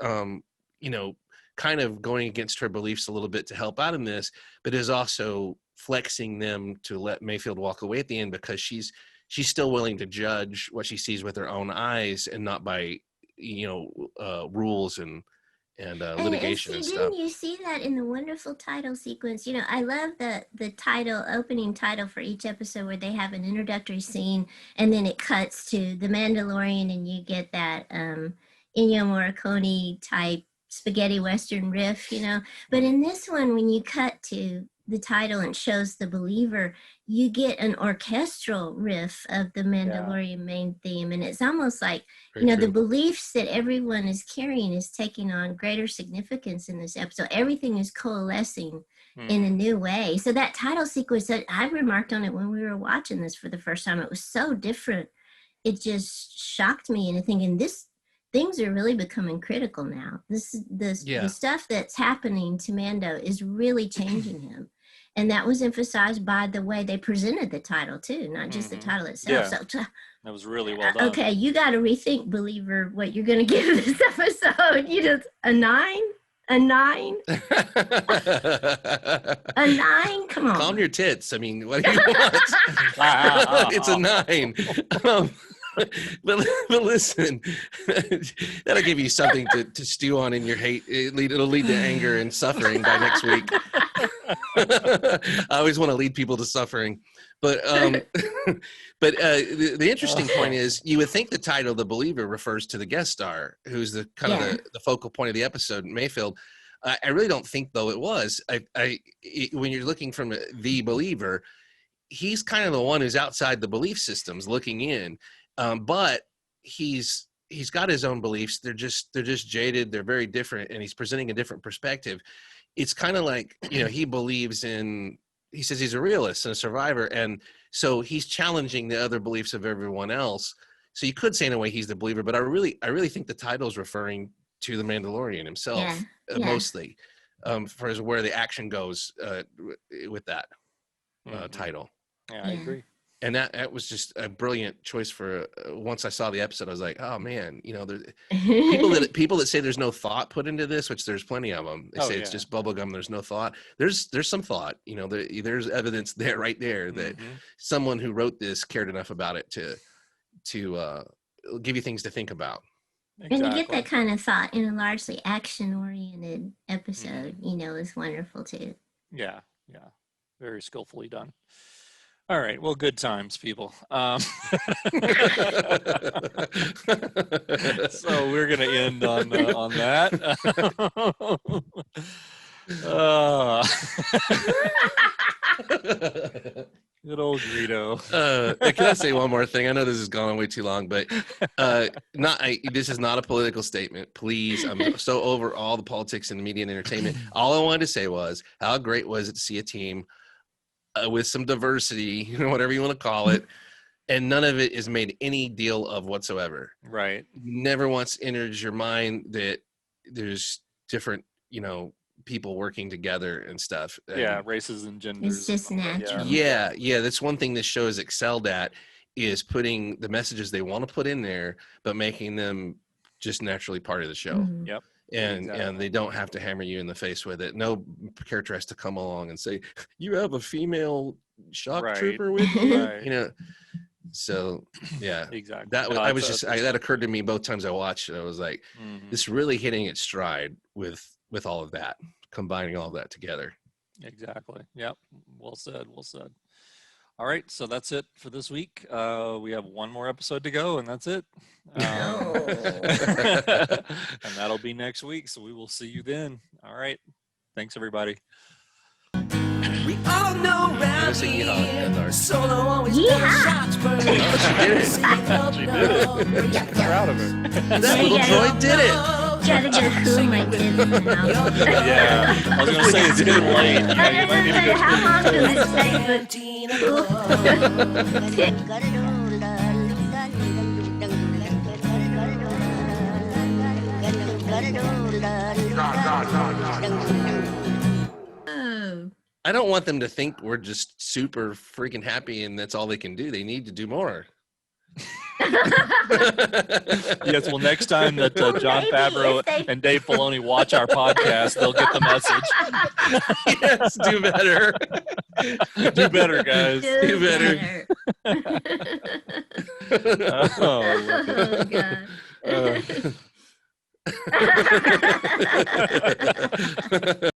kind of going against her beliefs a little bit to help out in this, but is also flexing them to let Mayfield walk away at the end because she's still willing to judge what she sees with her own eyes and not by, rules and litigation and stuff. Didn't you see that in the wonderful title sequence? I love the opening title for each episode where they have an introductory scene and then it cuts to the Mandalorian and you get that Ennio Morricone type spaghetti western riff, But in this one, when you cut to the title and shows the believer, you get an orchestral riff of the Mandalorian main theme. And it's almost like, the beliefs that everyone is carrying is taking on greater significance in this episode. Everything is coalescing in a new way. So that title sequence, that I remarked on it when we were watching this for the first time, it was so different. It just shocked me into thinking things are really becoming critical now. The stuff that's happening to Mando is really changing him. And that was emphasized by the way they presented the title too, not just the title itself. Yeah. So that was really well done. Okay, you got to rethink, believer, what you're going to give this episode. A 9? A 9? A 9? Come on. Calm your tits. I mean, what do you want? It's a 9. But listen, that'll give you something to stew on in your hate. It'll lead to anger and suffering by next week. I always want to lead people to suffering. But the interesting point is, you would think the title "The Believer" refers to the guest star, who's the kind of the focal point of the episode, Mayfield. I really don't think, though, it was. When you're looking from the believer, he's kind of the one who's outside the belief systems, looking in. But he's got his own beliefs. They're just jaded. They're very different, and he's presenting a different perspective. It's kind of like, he believes in. He says he's a realist and a survivor, and so he's challenging the other beliefs of everyone else. So you could say in a way he's the believer, but I really think the title is referring to the Mandalorian himself, mostly, for where the action goes with that title. Yeah, I agree. And that was just a brilliant choice for. Once I saw the episode, I was like, "Oh man, people that say there's no thought put into this, which there's plenty of them. They say it's just bubblegum. There's no thought. There's some thought. There's evidence right there that someone who wrote this cared enough about it to give you things to think about. Exactly. And you get that kind of thought in a largely action-oriented episode. Is wonderful too. Yeah, very skillfully done. All right. Well, good times, people. So we're gonna end on that. Uh, Good old Greedo. Can I say one more thing? I know this has gone on way too long, but this is not a political statement. Please, I'm so over all the politics and media and entertainment. All I wanted to say was, how great was it to see a team with some diversity, whatever you want to call it, and none of it is made any deal of whatsoever. Right. Never once enters your mind that there's different, people working together and stuff. Yeah, races and genders. It's just natural. Yeah, that's one thing this show has excelled at, is putting the messages they want to put in there, but making them just naturally part of the show. Mhm. Yep. And Exactly. they don't have to hammer you in the face with it. No character has to come along and say, you have a female shock Right. trooper with you. Right. So yeah, Exactly. that was, No, I was that's- just, that occurred to me both times I watched it. I was like, Mhm. this really hitting its stride with all of that, combining all of that together. Exactly. Yep. Well said. Well said. All right. So that's it for this week. We have one more episode to go, and that's it. And that'll be next week. So we will see you then. All right. Thanks, everybody. We all know round Say yeehaw, here, Darth. Solo always Yeehaw. does shots first. She did it. She did it. Proud of her. That little droid did it. Gotta go cool my kids now. Yeah. I was going to say it's getting late. You might need to go. How long does it take? Cantina Oh. I don't want them to think we're just super freaking happy and that's all they can do. They need to do more. Yes. Well, next time that John Maybe Favreau if they- and Dave Filoni watch our podcast, they'll get the message. Yes, do better. Do better, guys. Do better. Oh, I love it. Oh, God.